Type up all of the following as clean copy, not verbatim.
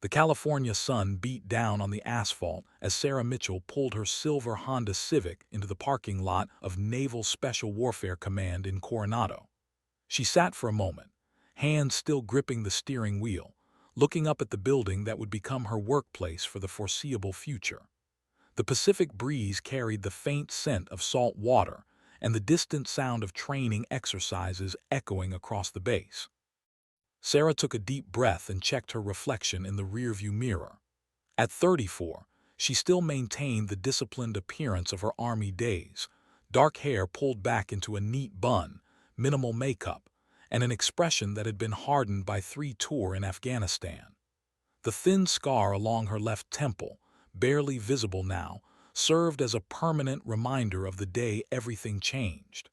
The California sun beat down on the asphalt as Sarah Mitchell pulled her silver Honda Civic into the parking lot of Naval Special Warfare Command in Coronado. She sat for a moment, hands still gripping the steering wheel, looking up at the building that would become her workplace for the foreseeable future. The Pacific breeze carried the faint scent of salt water and the distant sound of training exercises echoing across the base. Sarah took a deep breath and checked her reflection in the rearview mirror. At 34, she still maintained the disciplined appearance of her Army days, dark hair pulled back into a neat bun, minimal makeup, and an expression that had been hardened by 3 tours in Afghanistan. The thin scar along her left temple, barely visible now, served as a permanent reminder of the day everything changed.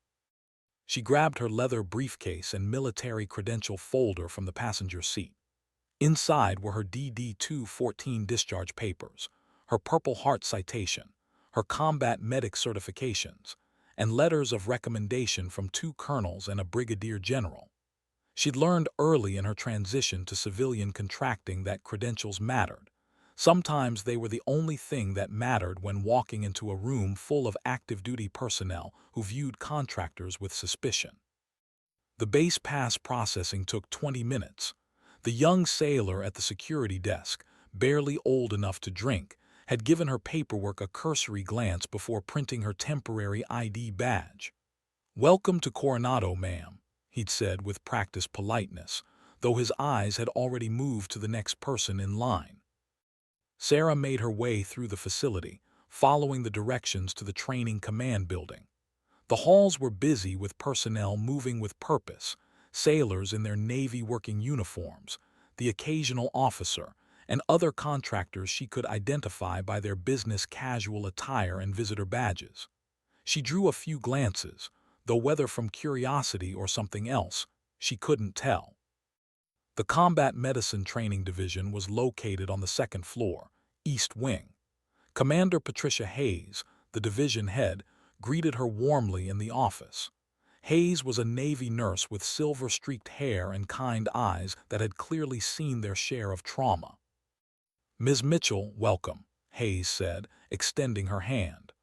She grabbed her leather briefcase and military credential folder from the passenger seat. Inside were her DD-214 discharge papers, her Purple Heart citation, her combat medic certifications, and letters of recommendation from 2 colonels and a brigadier general. She'd learned early in her transition to civilian contracting that credentials mattered. Sometimes they were the only thing that mattered when walking into a room full of active-duty personnel who viewed contractors with suspicion. The base pass processing took 20 minutes. The young sailor at the security desk, barely old enough to drink, had given her paperwork a cursory glance before printing her temporary ID badge. "Welcome to Coronado, ma'am," he'd said with practiced politeness, though his eyes had already moved to the next person in line. Sarah made her way through the facility, following the directions to the training command building. The halls were busy with personnel moving with purpose, sailors in their Navy working uniforms, the occasional officer, and other contractors she could identify by their business casual attire and visitor badges. She drew a few glances, though whether from curiosity or something else, she couldn't tell. The Combat Medicine Training Division was located on the 2nd floor, East Wing. Commander Patricia Hayes, the division head, greeted her warmly in the office. Hayes was a Navy nurse with silver-streaked hair and kind eyes that had clearly seen their share of trauma. "Ms. Mitchell, welcome," Hayes said, extending her hand.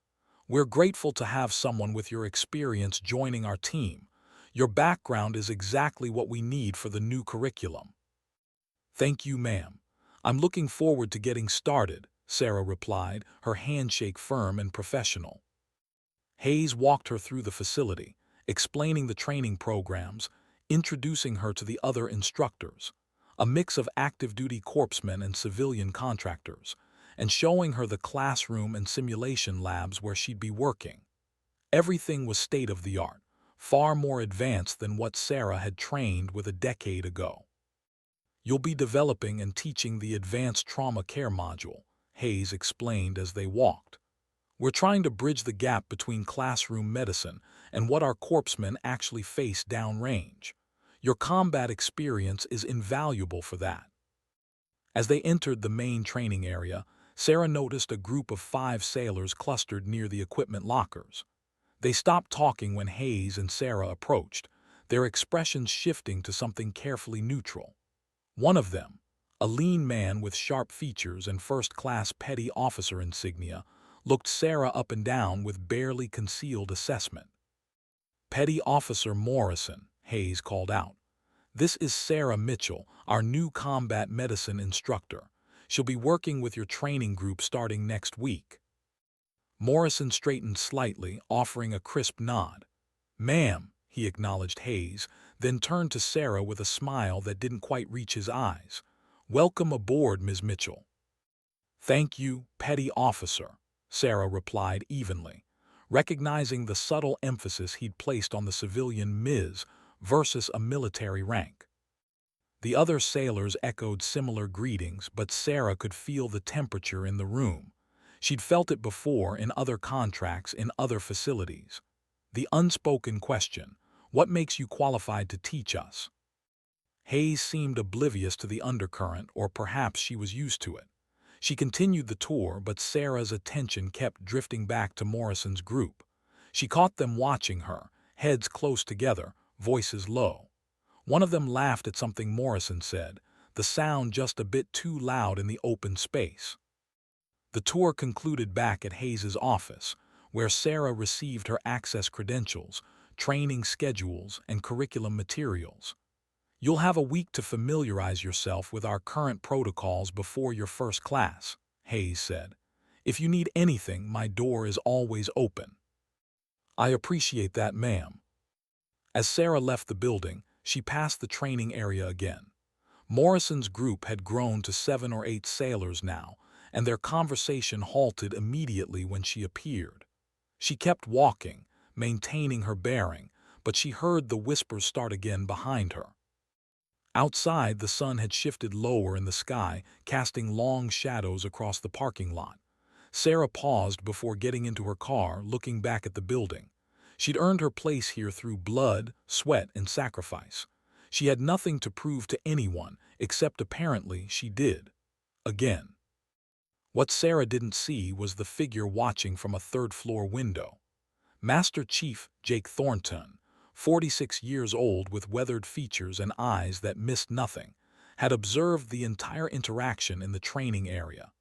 "We're grateful to have someone with your experience joining our team. Your background is exactly what we need for the new curriculum." "Thank you, ma'am. I'm looking forward to getting started," Sarah replied, her handshake firm and professional. Hayes walked her through the facility, explaining the training programs, introducing her to the other instructors, a mix of active-duty corpsmen and civilian contractors, and showing her the classroom and simulation labs where she'd be working. Everything was state-of-the-art, far more advanced than what Sarah had trained with a decade ago. "You'll be developing and teaching the Advanced Trauma Care module," Hayes explained as they walked. "We're trying to bridge the gap between classroom medicine and what our corpsmen actually face downrange. Your combat experience is invaluable for that." As they entered the main training area, Sarah noticed a group of 5 sailors clustered near the equipment lockers. They stopped talking when Hayes and Sarah approached, their expressions shifting to something carefully neutral. One of them, a lean man with sharp features and first-class petty officer insignia, looked Sarah up and down with barely concealed assessment. "Petty Officer Morrison," Hayes called out. "This is Sarah Mitchell, our new combat medicine instructor. She'll be working with your training group starting next week." Morrison straightened slightly, offering a crisp nod. "Ma'am," he acknowledged Hayes, then turned to Sarah with a smile that didn't quite reach his eyes. "Welcome aboard, Ms. Mitchell." "Thank you, Petty Officer," Sarah replied evenly, recognizing the subtle emphasis he'd placed on the civilian Ms. versus a military rank. The other sailors echoed similar greetings, but Sarah could feel the temperature in the room. She'd felt it before in other contracts in other facilities. The unspoken question, "What makes you qualified to teach us?" Hayes seemed oblivious to the undercurrent, or perhaps she was used to it. She continued the tour, but Sarah's attention kept drifting back to Morrison's group. She caught them watching her, heads close together, voices low. One of them laughed at something Morrison said, the the sound just a bit too loud in the open space. The tour concluded back at Hayes's office, where Sarah received her access credentials, training schedules, and curriculum materials. You'll have a week to familiarize yourself with our current protocols before your first class, Hayes said. If you need anything, my door is always open. I appreciate that, ma'am. As Sarah left the building, she passed the training area again. Morrison's group had grown to 7 or 8 sailors now, and their conversation halted immediately when she appeared. She kept walking, maintaining her bearing, but she heard the whispers start again behind her. Outside, the sun had shifted lower in the sky, casting long shadows across the parking lot. Sarah paused before getting into her car, looking back at the building. She'd earned her place here through blood, sweat, and sacrifice. She had nothing to prove to anyone, except apparently she did. Again. What Sarah didn't see was the figure watching from a third-floor window. Master Chief Jake Thornton, 46 years old with weathered features and eyes that missed nothing, had observed the entire interaction in the training area.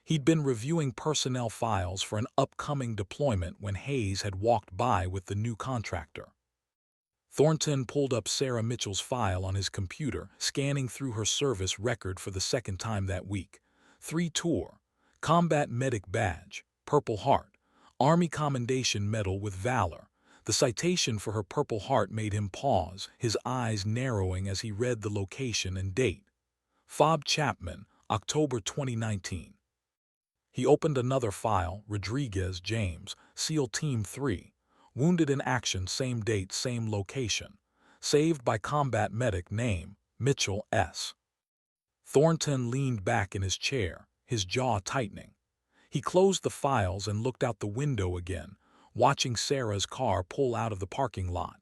He'd been reviewing personnel files for an upcoming deployment when Hayes had walked by with the new contractor. Thornton pulled up Sarah Mitchell's file on his computer, scanning through her service record for the second time that week. 3 tour, Combat Medic Badge, Purple Heart, Army Commendation Medal with Valor. The citation for her Purple Heart made him pause, his eyes narrowing as he read the location and date. Fob Chapman, October 2019. He opened another file, Rodriguez James, SEAL Team 3. Wounded in action, same date, same location. Saved by combat medic, name, Mitchell S. Thornton leaned back in his chair, his jaw tightening. He closed the files and looked out the window again, watching Sarah's car pull out of the parking lot.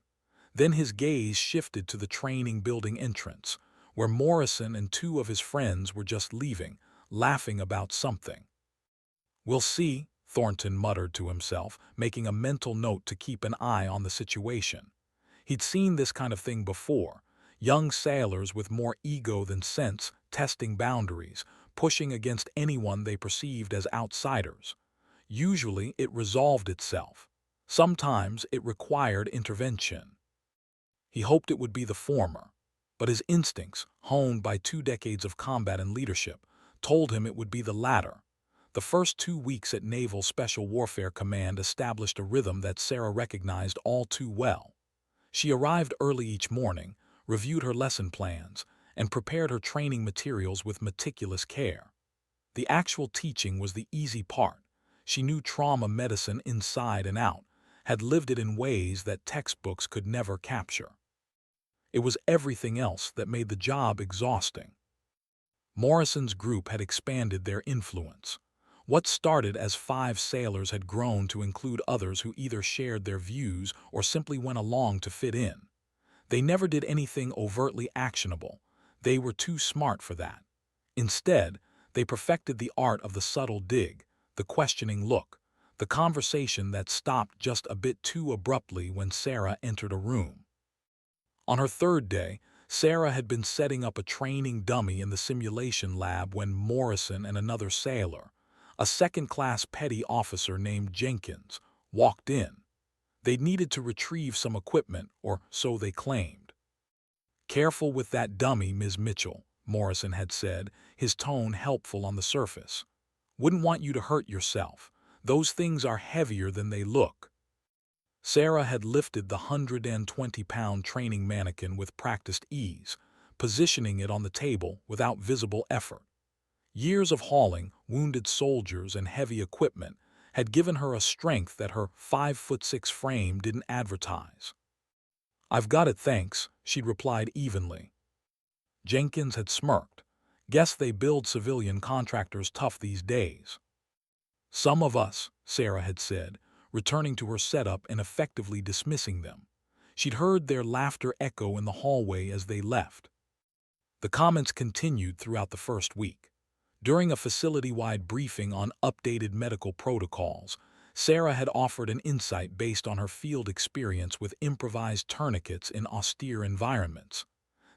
Then his gaze shifted to the training building entrance, where Morrison and 2 of his friends were just leaving, laughing about something. "We'll see," Thornton muttered to himself, making a mental note to keep an eye on the situation. He'd seen this kind of thing before, young sailors with more ego than sense, testing boundaries, pushing against anyone they perceived as outsiders. Usually it resolved itself. Sometimes it required intervention. He hoped it would be the former, but his instincts, honed by 2 decades of combat and leadership, told him it would be the latter. The first 2 weeks at Naval Special Warfare Command established a rhythm that Sarah recognized all too well. She arrived early each morning, reviewed her lesson plans, and prepared her training materials with meticulous care. The actual teaching was the easy part. She knew trauma medicine inside and out, had lived it in ways that textbooks could never capture. It was everything else that made the job exhausting. Morrison's group had expanded their influence. What started as 5 sailors had grown to include others who either shared their views or simply went along to fit in. They never did anything overtly actionable. They were too smart for that. Instead, they perfected the art of the subtle dig, the questioning look, the conversation that stopped just a bit too abruptly when Sarah entered a room. On her 3rd day, Sarah had been setting up a training dummy in the simulation lab when Morrison and another sailor, a second-class petty officer named Jenkins, walked in. They needed to retrieve some equipment, or so they claimed. "Careful with that dummy, Ms. Mitchell," Morrison had said, his tone helpful on the surface. "Wouldn't want you to hurt yourself. Those things are heavier than they look." Sarah had lifted the 120-pound training mannequin with practiced ease, positioning it on the table without visible effort. Years of hauling wounded soldiers and heavy equipment had given her a strength that her 5'6" frame didn't advertise. "I've got it, thanks," she'd replied evenly. Jenkins had smirked. "Guess they build civilian contractors tough these days." "Some of us," Sarah had said, returning to her setup and effectively dismissing them. She'd heard their laughter echo in the hallway as they left. The comments continued throughout the first week. During a facility-wide briefing on updated medical protocols, Sarah had offered an insight based on her field experience with improvised tourniquets in austere environments.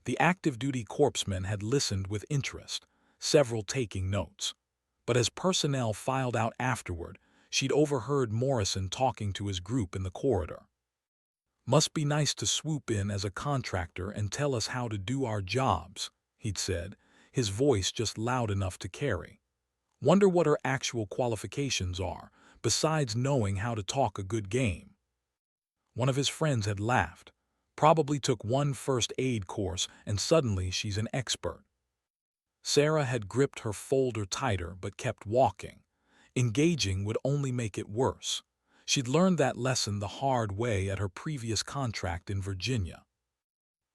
The active-duty corpsman had listened with interest, several taking notes. But as personnel filed out afterward, she'd overheard Morrison talking to his group in the corridor. "Must be nice to swoop in as a contractor and tell us how to do our jobs," he'd said, his voice just loud enough to carry. "Wonder what her actual qualifications are, besides knowing how to talk a good game." One of his friends had laughed. "Probably took one first aid course and suddenly she's an expert." Sarah had gripped her folder tighter but kept walking. Engaging would only make it worse. She'd learned that lesson the hard way at her previous contract in Virginia.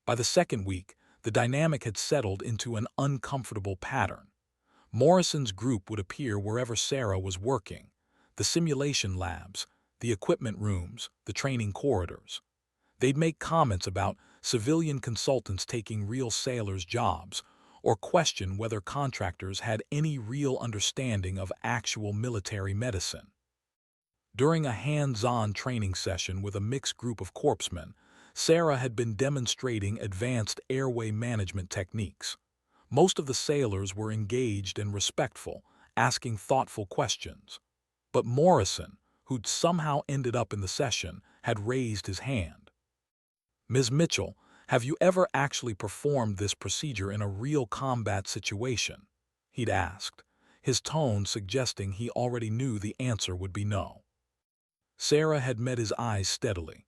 By the second week, the dynamic had settled into an uncomfortable pattern. Morrison's group would appear wherever Sarah was working: the simulation labs, the equipment rooms, the training corridors. They'd make comments about civilian consultants taking real sailors' jobs, or question whether contractors had any real understanding of actual military medicine. During a hands-on training session with a mixed group of corpsmen, Sarah had been demonstrating advanced airway management techniques. Most of the sailors were engaged and respectful, asking thoughtful questions. But Morrison, who'd somehow ended up in the session, had raised his hand. "Ms. Mitchell, have you ever actually performed this procedure in a real combat situation?" he'd asked, his tone suggesting he already knew the answer would be no. Sarah had met his eyes steadily.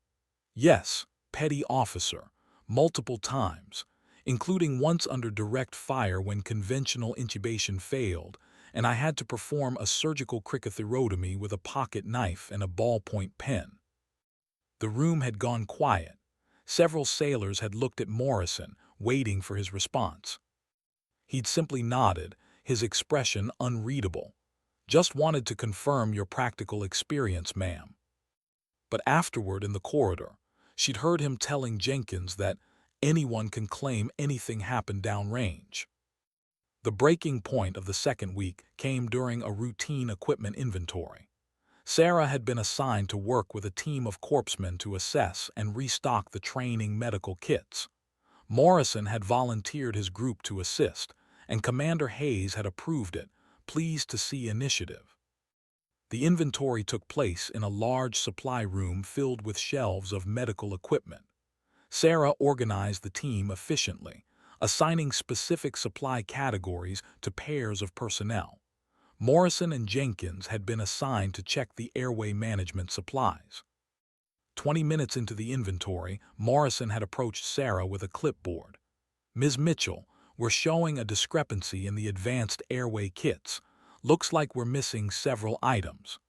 "Yes, petty officer, multiple times, including once under direct fire when conventional intubation failed, and I had to perform a surgical cricothyrotomy with a pocket knife and a ballpoint pen." The room had gone quiet. Several sailors had looked at Morrison, waiting for his response. He'd simply nodded, his expression unreadable. "Just wanted to confirm your practical experience, ma'am." But afterward in the corridor, she'd heard him telling Jenkins that anyone can claim anything happened downrange. The breaking point of the second week came during a routine equipment inventory. Sarah had been assigned to work with a team of corpsmen to assess and restock the training medical kits. Morrison had volunteered his group to assist, and Commander Hayes had approved it, pleased to see initiative. The inventory took place in a large supply room filled with shelves of medical equipment. Sarah organized the team efficiently, assigning specific supply categories to pairs of personnel. Morrison and Jenkins had been assigned to check the airway management supplies. 20 minutes into the inventory, Morrison had approached Sarah with a clipboard. "Ms. Mitchell, we're showing a discrepancy in the advanced airway kits. Looks like we're missing several items."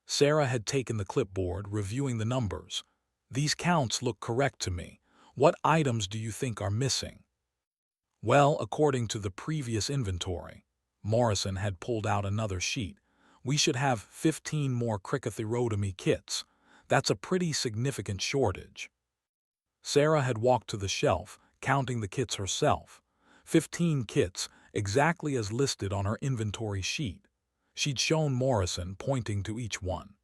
Sarah had taken the clipboard, reviewing the numbers. "These counts look correct to me. What items do you think are missing?" "Well, according to the previous inventory," Morrison had pulled out another sheet, "we should have 15 more cricothyrotomy kits. That's a pretty significant shortage." Sarah had walked to the shelf, counting the kits herself. 15 kits, exactly as listed on her inventory sheet. She'd shown Morrison, pointing to each one.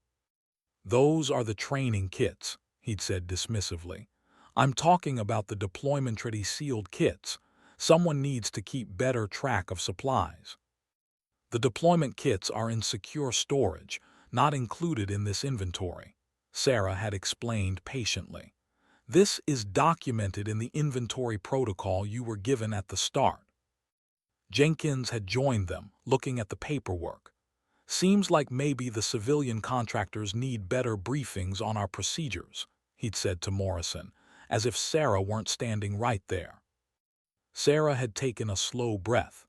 "Those are the training kits," he'd said dismissively. "I'm talking about the deployment-ready sealed kits. Someone needs to keep better track of supplies." "The deployment kits are in secure storage, not included in this inventory," Sarah had explained patiently. "This is documented in the inventory protocol you were given at the start." Jenkins had joined them, looking at the paperwork. "Seems like maybe the civilian contractors need better briefings on our procedures," he'd said to Morrison, as if Sarah weren't standing right there. Sarah had taken a slow breath.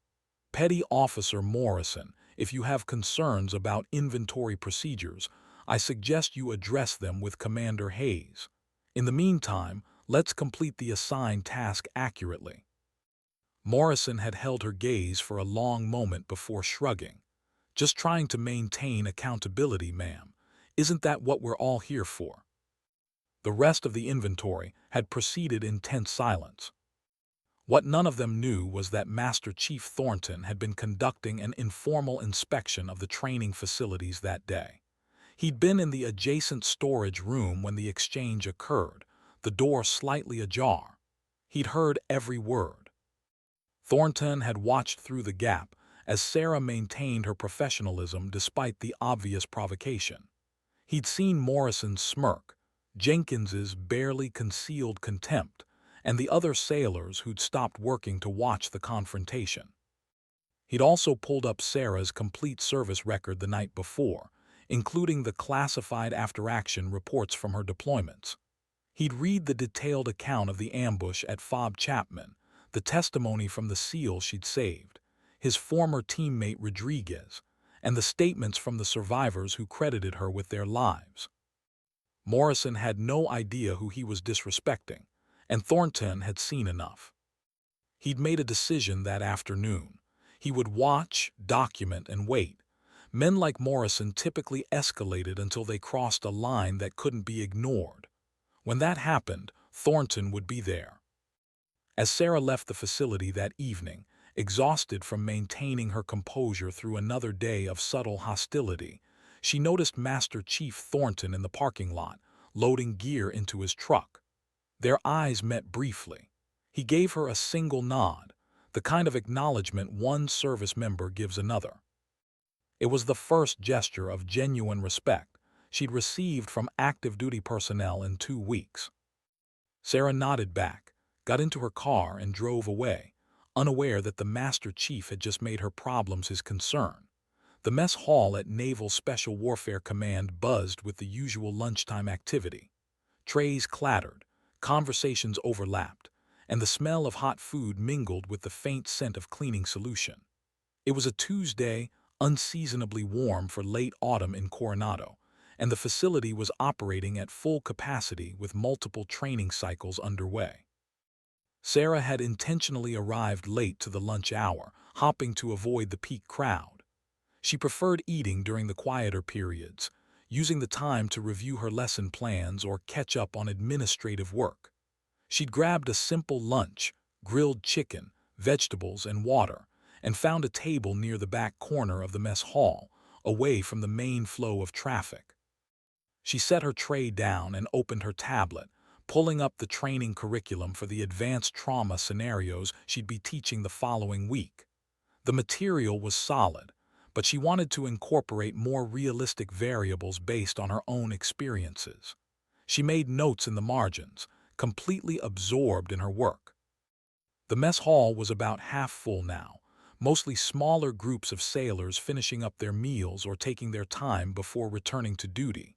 "Petty Officer Morrison, if you have concerns about inventory procedures, I suggest you address them with Commander Hayes. In the meantime, let's complete the assigned task accurately." Morrison had held her gaze for a long moment before shrugging. "Just trying to maintain accountability, ma'am. Isn't that what we're all here for?" The rest of the inventory had proceeded in tense silence. What none of them knew was that Master Chief Thornton had been conducting an informal inspection of the training facilities that day. He'd been in the adjacent storage room when the exchange occurred, the door slightly ajar. He'd heard every word. Thornton had watched through the gap as Sarah maintained her professionalism despite the obvious provocation. He'd seen Morrison's smirk, Jenkins's barely concealed contempt, and the other sailors who'd stopped working to watch the confrontation. He'd also pulled up Sarah's complete service record the night before, including the classified after-action reports from her deployments. He'd read the detailed account of the ambush at Fob Chapman, the testimony from the SEAL she'd saved, his former teammate Rodriguez, and the statements from the survivors who credited her with their lives. Morrison had no idea who he was disrespecting, and Thornton had seen enough. He'd made a decision that afternoon. He would watch, document, and wait. Men like Morrison typically escalated until they crossed a line that couldn't be ignored. When that happened, Thornton would be there. As Sarah left the facility that evening, exhausted from maintaining her composure through another day of subtle hostility, she noticed Master Chief Thornton in the parking lot, loading gear into his truck. Their eyes met briefly. He gave her a single nod, the kind of acknowledgement one service member gives another. It was the first gesture of genuine respect she'd received from active-duty personnel in 2 weeks. Sarah nodded back, got into her car, and drove away, unaware that the Master Chief had just made her problems his concern. The mess hall at Naval Special Warfare Command buzzed with the usual lunchtime activity. Trays clattered, conversations overlapped, and the smell of hot food mingled with the faint scent of cleaning solution. It was a Tuesday, unseasonably warm for late autumn in Coronado, and the facility was operating at full capacity with multiple training cycles underway. Sarah had intentionally arrived late to the lunch hour, hoping to avoid the peak crowd. She preferred eating during the quieter periods, using the time to review her lesson plans or catch up on administrative work. She'd grabbed a simple lunch, grilled chicken, vegetables, and water, and found a table near the back corner of the mess hall, away from the main flow of traffic. She set her tray down and opened her tablet, pulling up the training curriculum for the advanced trauma scenarios she'd be teaching the following week. The material was solid, but she wanted to incorporate more realistic variables based on her own experiences. She made notes in the margins, completely absorbed in her work. The mess hall was about half full now, mostly smaller groups of sailors finishing up their meals or taking their time before returning to duty.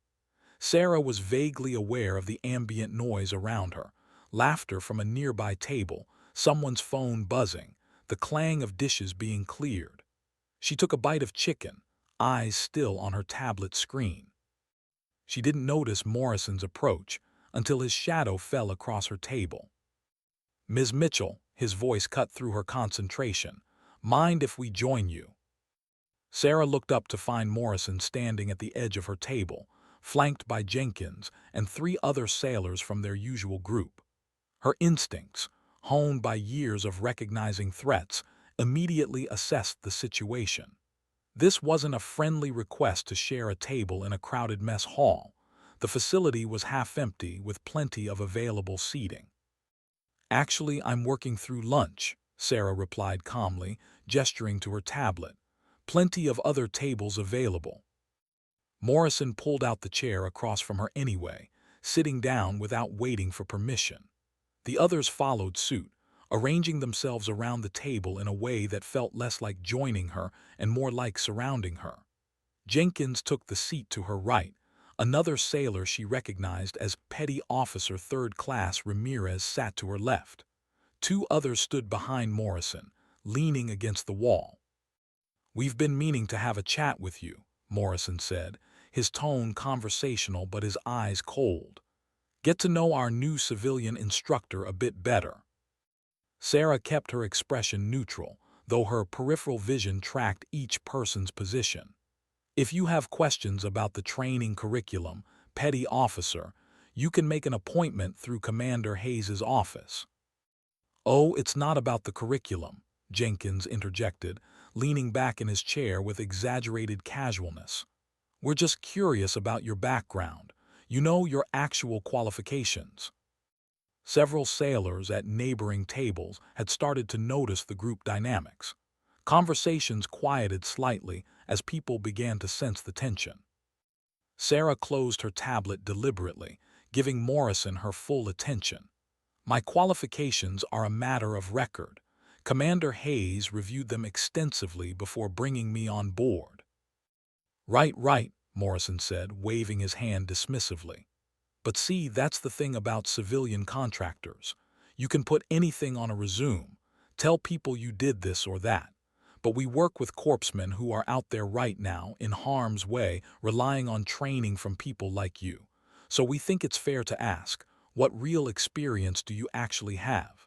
Sarah was vaguely aware of the ambient noise around her, laughter from a nearby table, someone's phone buzzing, the clang of dishes being cleared. She took a bite of chicken, eyes still on her tablet screen. She didn't notice Morrison's approach until his shadow fell across her table. "Ms. Mitchell," his voice cut through her concentration, "mind if we join you?" Sarah looked up to find Morrison standing at the edge of her table, flanked by Jenkins and 3 other sailors from their usual group. Her instincts, honed by years of recognizing threats, immediately assessed the situation. This wasn't a friendly request to share a table in a crowded mess hall. The facility was half empty with plenty of available seating. "Actually, I'm working through lunch," Sarah replied calmly, gesturing to her tablet. "Plenty of other tables available." Morrison pulled out the chair across from her anyway, sitting down without waiting for permission. The others followed suit, arranging themselves around the table in a way that felt less like joining her and more like surrounding her. Jenkins took the seat to her right. Another sailor she recognized as Petty Officer 3rd Class Ramirez sat to her left. 2 others stood behind Morrison, leaning against the wall. "We've been meaning to have a chat with you," Morrison said, his tone conversational but his eyes cold. "Get to know our new civilian instructor a bit better." Sarah kept her expression neutral, though her peripheral vision tracked each person's position. "If you have questions about the training curriculum, Petty Officer, you can make an appointment through Commander Hayes's office." "Oh, it's not about the curriculum," Jenkins interjected, leaning back in his chair with exaggerated casualness. "We're just curious about your background, your actual qualifications." Several sailors at neighboring tables had started to notice the group dynamics. Conversations quieted slightly as people began to sense the tension. Sarah closed her tablet deliberately, giving Morrison her full attention. My qualifications are a matter of record. Commander Hayes reviewed them extensively before bringing me on board. Right, Morrison said, waving his hand dismissively. But see, that's the thing about civilian contractors. You can put anything on a resume, tell people you did this or that. But we work with corpsmen who are out there right now, in harm's way, relying on training from people like you. So we think it's fair to ask, what real experience do you actually have?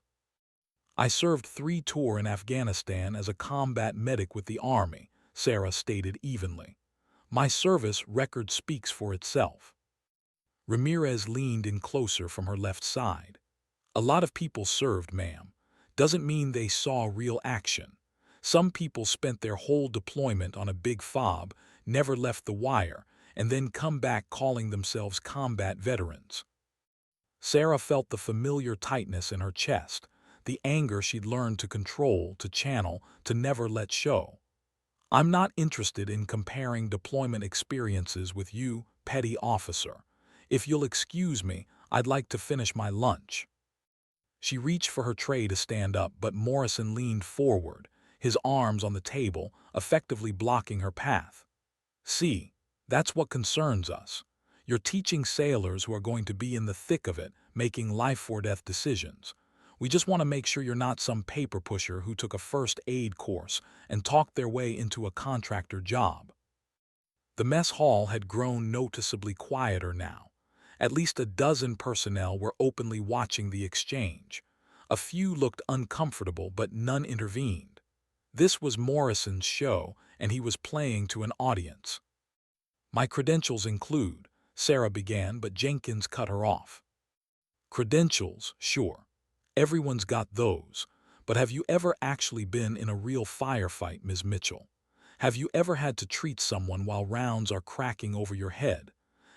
I served 3 tours in Afghanistan as a combat medic with the Army, Sarah stated evenly. My service record speaks for itself. Ramirez leaned in closer from her left side. A lot of people served, ma'am. Doesn't mean they saw real action. Some people spent their whole deployment on a big fob, never left the wire, and then come back calling themselves combat veterans. Sarah felt the familiar tightness in her chest, the anger she'd learned to control, to channel, to never let show. I'm not interested in comparing deployment experiences with you, petty officer. If you'll excuse me, I'd like to finish my lunch. She reached for her tray to stand up, but Morrison leaned forward, his arms on the table, effectively blocking her path. See, that's what concerns us. You're teaching sailors who are going to be in the thick of it, making life-or-death decisions. We just want to make sure you're not some paper pusher who took a first aid course and talked their way into a contractor job. The mess hall had grown noticeably quieter now. At least a dozen personnel were openly watching the exchange. A few looked uncomfortable, but none intervened. This was Morrison's show, and he was playing to an audience. My credentials include, Sarah began, but Jenkins cut her off. Credentials, sure. Everyone's got those. But have you ever actually been in a real firefight, Ms. Mitchell? Have you ever had to treat someone while rounds are cracking over your head?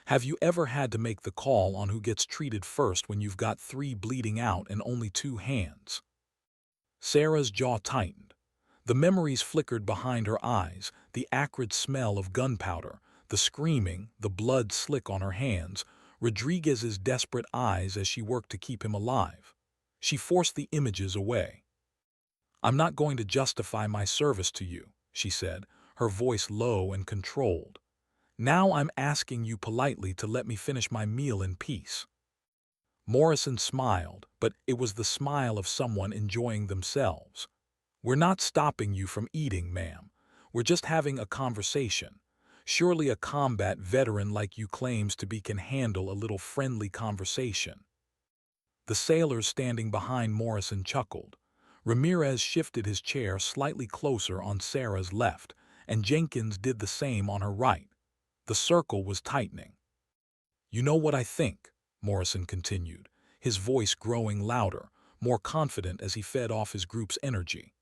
Have you ever had to make the call on who gets treated first when you've got 3 bleeding out and only 2 hands? Sarah's jaw tightened. The memories flickered behind her eyes, the acrid smell of gunpowder, the screaming, the blood slick on her hands, Rodriguez's desperate eyes as she worked to keep him alive. She forced the images away. I'm not going to justify my service to you, she said, her voice low and controlled. Now I'm asking you politely to let me finish my meal in peace. Morrison smiled, but it was the smile of someone enjoying themselves. We're not stopping you from eating, ma'am. We're just having a conversation. Surely a combat veteran like you claims to be can handle a little friendly conversation. The sailors standing behind Morrison chuckled. Ramirez shifted his chair slightly closer on Sarah's left, and Jenkins did the same on her right. The circle was tightening. You know what I think, Morrison continued, his voice growing louder, more confident as he fed off his group's energy.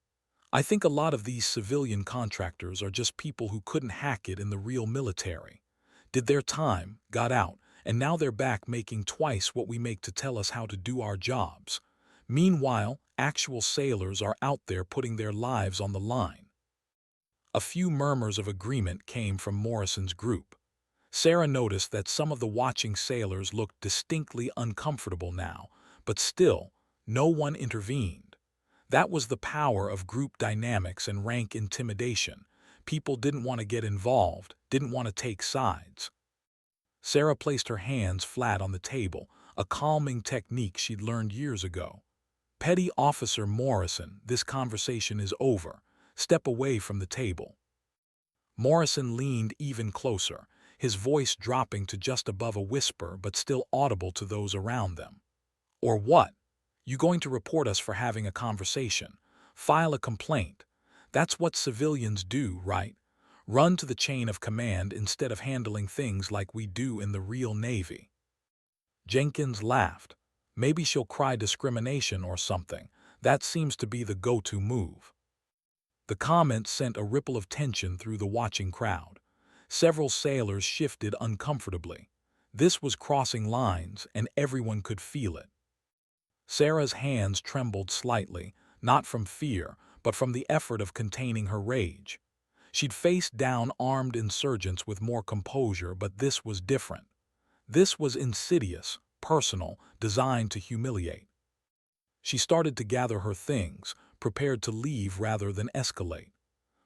I think a lot of these civilian contractors are just people who couldn't hack it in the real military. Did their time, got out, and now they're back making twice what we make to tell us how to do our jobs. Meanwhile, actual sailors are out there putting their lives on the line. A few murmurs of agreement came from Morrison's group. Sarah noticed that some of the watching sailors looked distinctly uncomfortable now, but still, no one intervened. That was the power of group dynamics and rank intimidation. People didn't want to get involved, didn't want to take sides. Sarah placed her hands flat on the table, a calming technique she'd learned years ago. Petty Officer Morrison, this conversation is over. Step away from the table. Morrison leaned even closer, his voice dropping to just above a whisper but still audible to those around them. Or what? You going to report us for having a conversation? File a complaint? That's what civilians do, right? Run to the chain of command instead of handling things like we do in the real Navy. Jenkins laughed. Maybe she'll cry discrimination or something. That seems to be the go-to move. The comment sent a ripple of tension through the watching crowd. Several sailors shifted uncomfortably. This was crossing lines, and everyone could feel it. Sarah's hands trembled slightly, not from fear, but from the effort of containing her rage. She'd faced down armed insurgents with more composure, but this was different. This was insidious, personal, designed to humiliate. She started to gather her things, prepared to leave rather than escalate.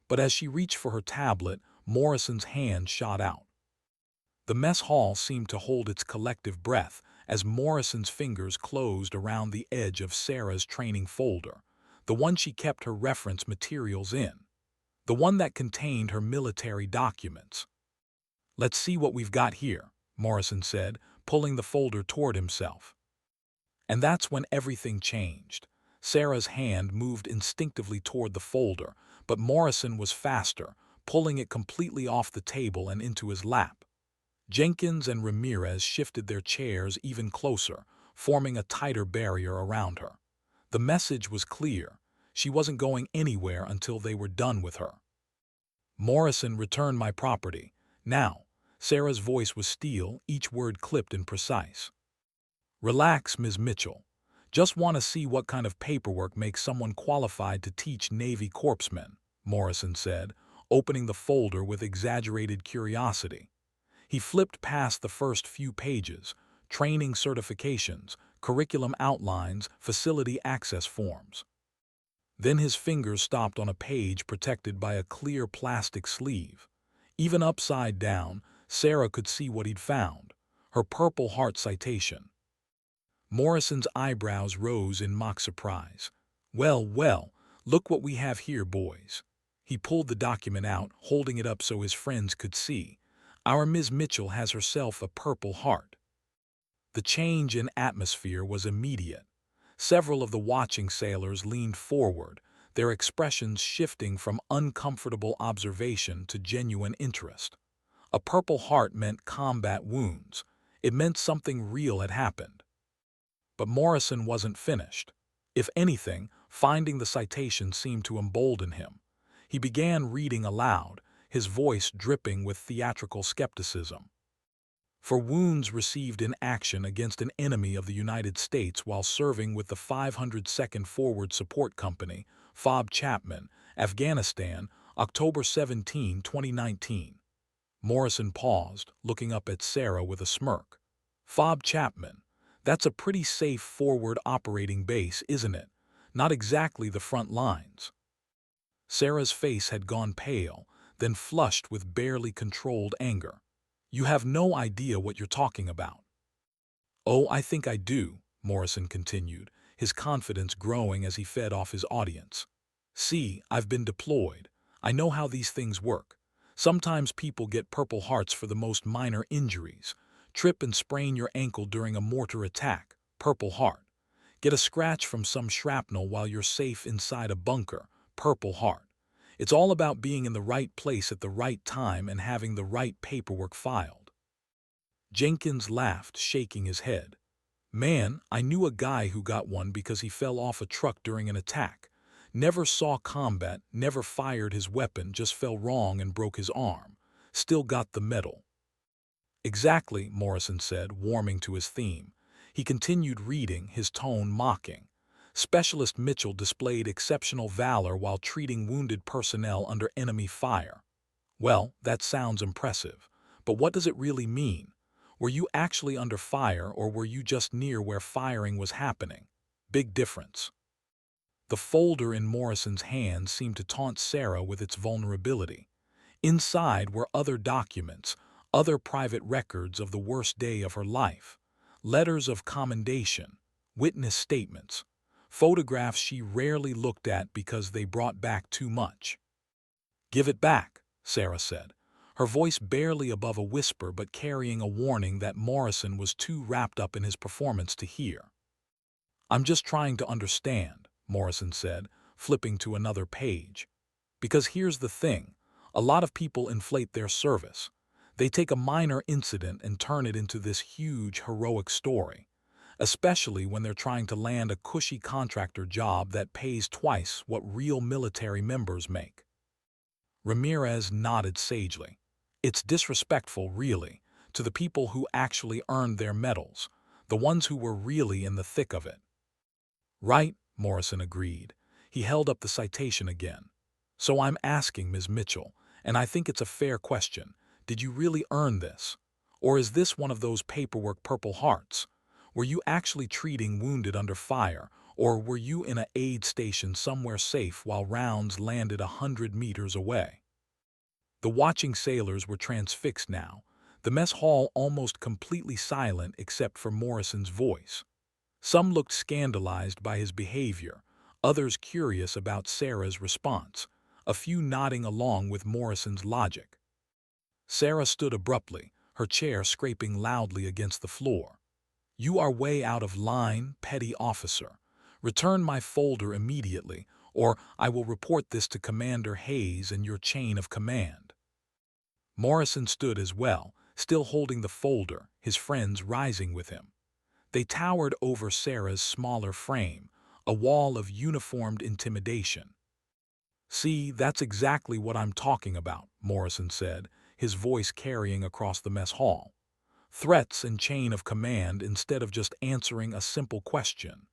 But as she reached for her tablet, Morrison's hand shot out. The mess hall seemed to hold its collective breath as Morrison's fingers closed around the edge of Sarah's training folder, the one she kept her reference materials in, the one that contained her military documents. "Let's see what we've got here," Morrison said, pulling the folder toward himself. And that's when everything changed. Sarah's hand moved instinctively toward the folder, but Morrison was faster, pulling it completely off the table and into his lap. Jenkins and Ramirez shifted their chairs even closer, forming a tighter barrier around her. The message was clear. She wasn't going anywhere until they were done with her. "Morrison, return my property. Now." Sarah's voice was steel, each word clipped and precise. "Relax, Ms. Mitchell. Just want to see what kind of paperwork makes someone qualified to teach Navy corpsmen," Morrison said, opening the folder with exaggerated curiosity. He flipped past the first few pages: training certifications, curriculum outlines, facility access forms. Then his fingers stopped on a page protected by a clear plastic sleeve. Even upside down, Sarah could see what he'd found: her Purple Heart citation. Morrison's eyebrows rose in mock surprise. "Well, well, look what we have here, boys." He pulled the document out, holding it up so his friends could see. "Our Ms. Mitchell has herself a Purple Heart." The change in atmosphere was immediate. Several of the watching sailors leaned forward, their expressions shifting from uncomfortable observation to genuine interest. A Purple Heart meant combat wounds. It meant something real had happened. But Morrison wasn't finished. If anything, finding the citation seemed to embolden him. He began reading aloud, his voice dripping with theatrical skepticism. "For wounds received in action against an enemy of the United States while serving with the 502nd Forward Support Company, Fob Chapman, Afghanistan, October 17, 2019. Morrison paused, looking up at Sarah with a smirk. "Fob Chapman. That's a pretty safe forward operating base, isn't it? Not exactly the front lines." Sarah's face had gone pale, then flushed with barely controlled anger. "You have no idea what you're talking about." "Oh, I think I do," Morrison continued, his confidence growing as he fed off his audience. "See, I've been deployed. I know how these things work. Sometimes people get Purple Hearts for the most minor injuries. Trip and sprain your ankle during a mortar attack, Purple Heart. Get a scratch from some shrapnel while you're safe inside a bunker, Purple Heart. It's all about being in the right place at the right time and having the right paperwork filed." Jenkins laughed, shaking his head. "Man, I knew a guy who got one because he fell off a truck during an attack. Never saw combat, never fired his weapon, just fell wrong and broke his arm. Still got the medal." "Exactly," Morrison said, warming to his theme. He continued reading, his tone mocking. "Specialist Mitchell displayed exceptional valor while treating wounded personnel under enemy fire." Well, that sounds impressive. But what does it really mean? Were you actually under fire, or were you just near where firing was happening? Big difference. The folder in Morrison's hand seemed to taunt Sarah with its vulnerability. Inside were other documents, other private records of the worst day of her life. Letters of commendation, witness statements, photographs she rarely looked at because they brought back too much. "Give it back," Sarah said, her voice barely above a whisper but carrying a warning that Morrison was too wrapped up in his performance to hear. "I'm just trying to understand," Morrison said, flipping to another page. "Because here's the thing, a lot of people inflate their service. They take a minor incident and turn it into this huge, heroic story, especially when they're trying to land a cushy contractor job that pays twice what real military members make." Ramirez nodded sagely. "It's disrespectful, really, to the people who actually earned their medals, the ones who were really in the thick of it." Right, Morrison agreed. He held up the citation again. So I'm asking, Ms. Mitchell, and I think it's a fair question, did you really earn this? Or is this one of those paperwork Purple Hearts? Were you actually treating wounded under fire, or were you in a aid station somewhere safe while rounds landed 100 meters away? The watching sailors were transfixed now, the mess hall almost completely silent except for Morrison's voice. Some looked scandalized by his behavior, others curious about Sarah's response, a few nodding along with Morrison's logic. Sarah stood abruptly, her chair scraping loudly against the floor. "You are way out of line, petty officer. Return my folder immediately, or I will report this to Commander Hayes and your chain of command." Morrison stood as well, still holding the folder, his friends rising with him. They towered over Sarah's smaller frame, a wall of uniformed intimidation. "See, that's exactly what I'm talking about," Morrison said, his voice carrying across the mess hall. "Threats and chain of command instead of just answering a simple question.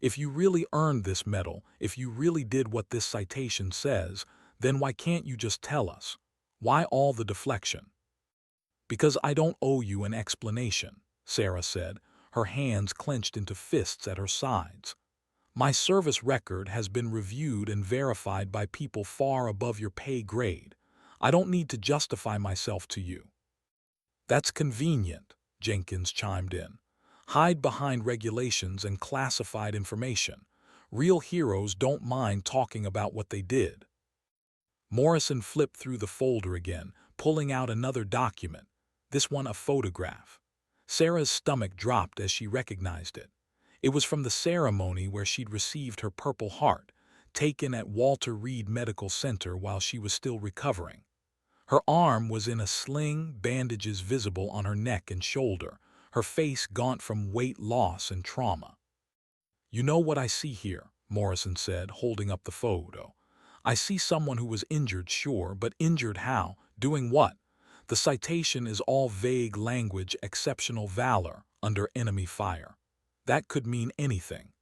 If you really earned this medal, if you really did what this citation says, then why can't you just tell us? Why all the deflection?" "Because I don't owe you an explanation," Sarah said, her hands clenched into fists at her sides. "My service record has been reviewed and verified by people far above your pay grade. I don't need to justify myself to you." "That's convenient," Jenkins chimed in. "Hide behind regulations and classified information. Real heroes don't mind talking about what they did." Morrison flipped through the folder again, pulling out another document, this one a photograph. Sarah's stomach dropped as she recognized it. It was from the ceremony where she'd received her Purple Heart, taken at Walter Reed Medical Center while she was still recovering. Her arm was in a sling, bandages visible on her neck and shoulder, her face gaunt from weight loss and trauma. "You know what I see here," Morrison said, holding up the photo. "I see someone who was injured, sure, but injured how? Doing what? The citation is all vague language, exceptional valor, under enemy fire. That could mean anything."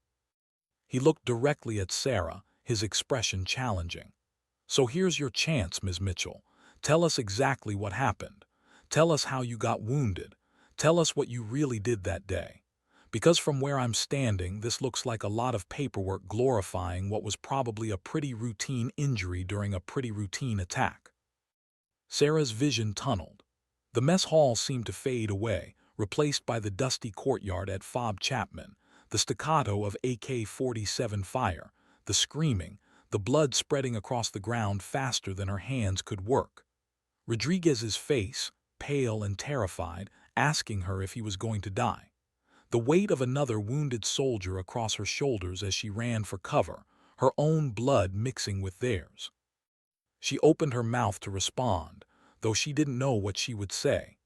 He looked directly at Sarah, his expression challenging. "So here's your chance, Ms. Mitchell. Tell us exactly what happened. Tell us how you got wounded. Tell us what you really did that day. Because from where I'm standing, this looks like a lot of paperwork glorifying what was probably a pretty routine injury during a pretty routine attack." Sarah's vision tunneled. The mess hall seemed to fade away, replaced by the dusty courtyard at Fob Chapman, the staccato of AK-47 fire, the screaming, the blood spreading across the ground faster than her hands could work. Rodriguez's face, pale and terrified, asking her if he was going to die. The weight of another wounded soldier across her shoulders as she ran for cover, her own blood mixing with theirs. She opened her mouth to respond, though she didn't know what she would say.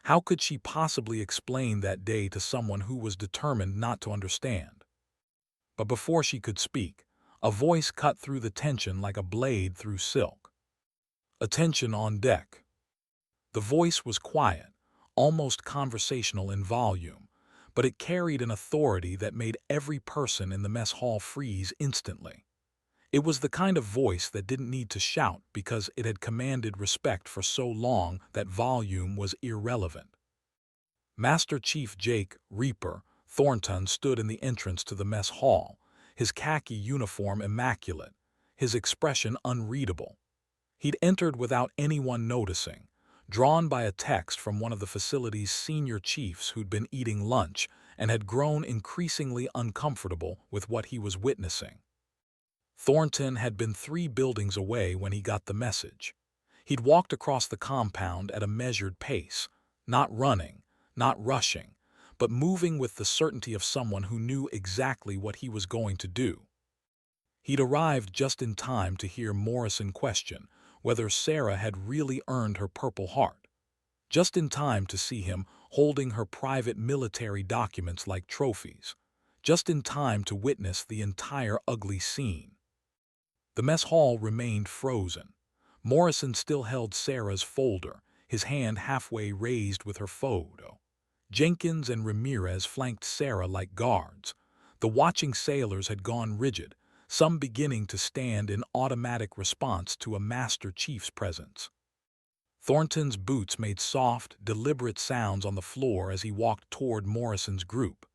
How could she possibly explain that day to someone who was determined not to understand? But before she could speak, a voice cut through the tension like a blade through silk. "Attention on deck." The voice was quiet, almost conversational in volume, but it carried an authority that made every person in the mess hall freeze instantly. It was the kind of voice that didn't need to shout because it had commanded respect for so long that volume was irrelevant. Master Chief Jake Reaper Thornton stood in the entrance to the mess hall, his khaki uniform immaculate, his expression unreadable. He'd entered without anyone noticing, drawn by a text from one of the facility's senior chiefs who'd been eating lunch and had grown increasingly uncomfortable with what he was witnessing. Thornton had been 3 buildings away when he got the message. He'd walked across the compound at a measured pace, not running, not rushing, but moving with the certainty of someone who knew exactly what he was going to do. He'd arrived just in time to hear Morrison question whether Sarah had really earned her Purple Heart, just in time to see him holding her private military documents like trophies, just in time to witness the entire ugly scene. The mess hall remained frozen. Morrison still held Sarah's folder, his hand halfway raised with her photo. Jenkins and Ramirez flanked Sarah like guards. The watching sailors had gone rigid, some beginning to stand in automatic response to a Master Chief's presence. Thornton's boots made soft, deliberate sounds on the floor as he walked toward Morrison's group.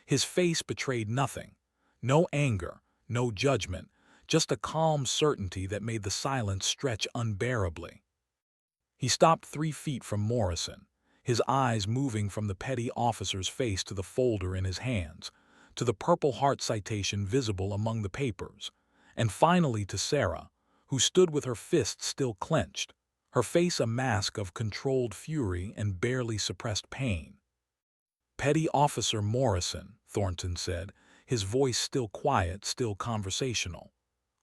His face betrayed nothing. No anger, no judgment, just a calm certainty that made the silence stretch unbearably. He stopped 3 feet from Morrison, his eyes moving from the petty officer's face to the folder in his hands, to the Purple Heart citation visible among the papers, and finally to Sarah, who stood with her fists still clenched, her face a mask of controlled fury and barely suppressed pain. "Petty Officer Morrison," Thornton said, his voice still quiet, still conversational.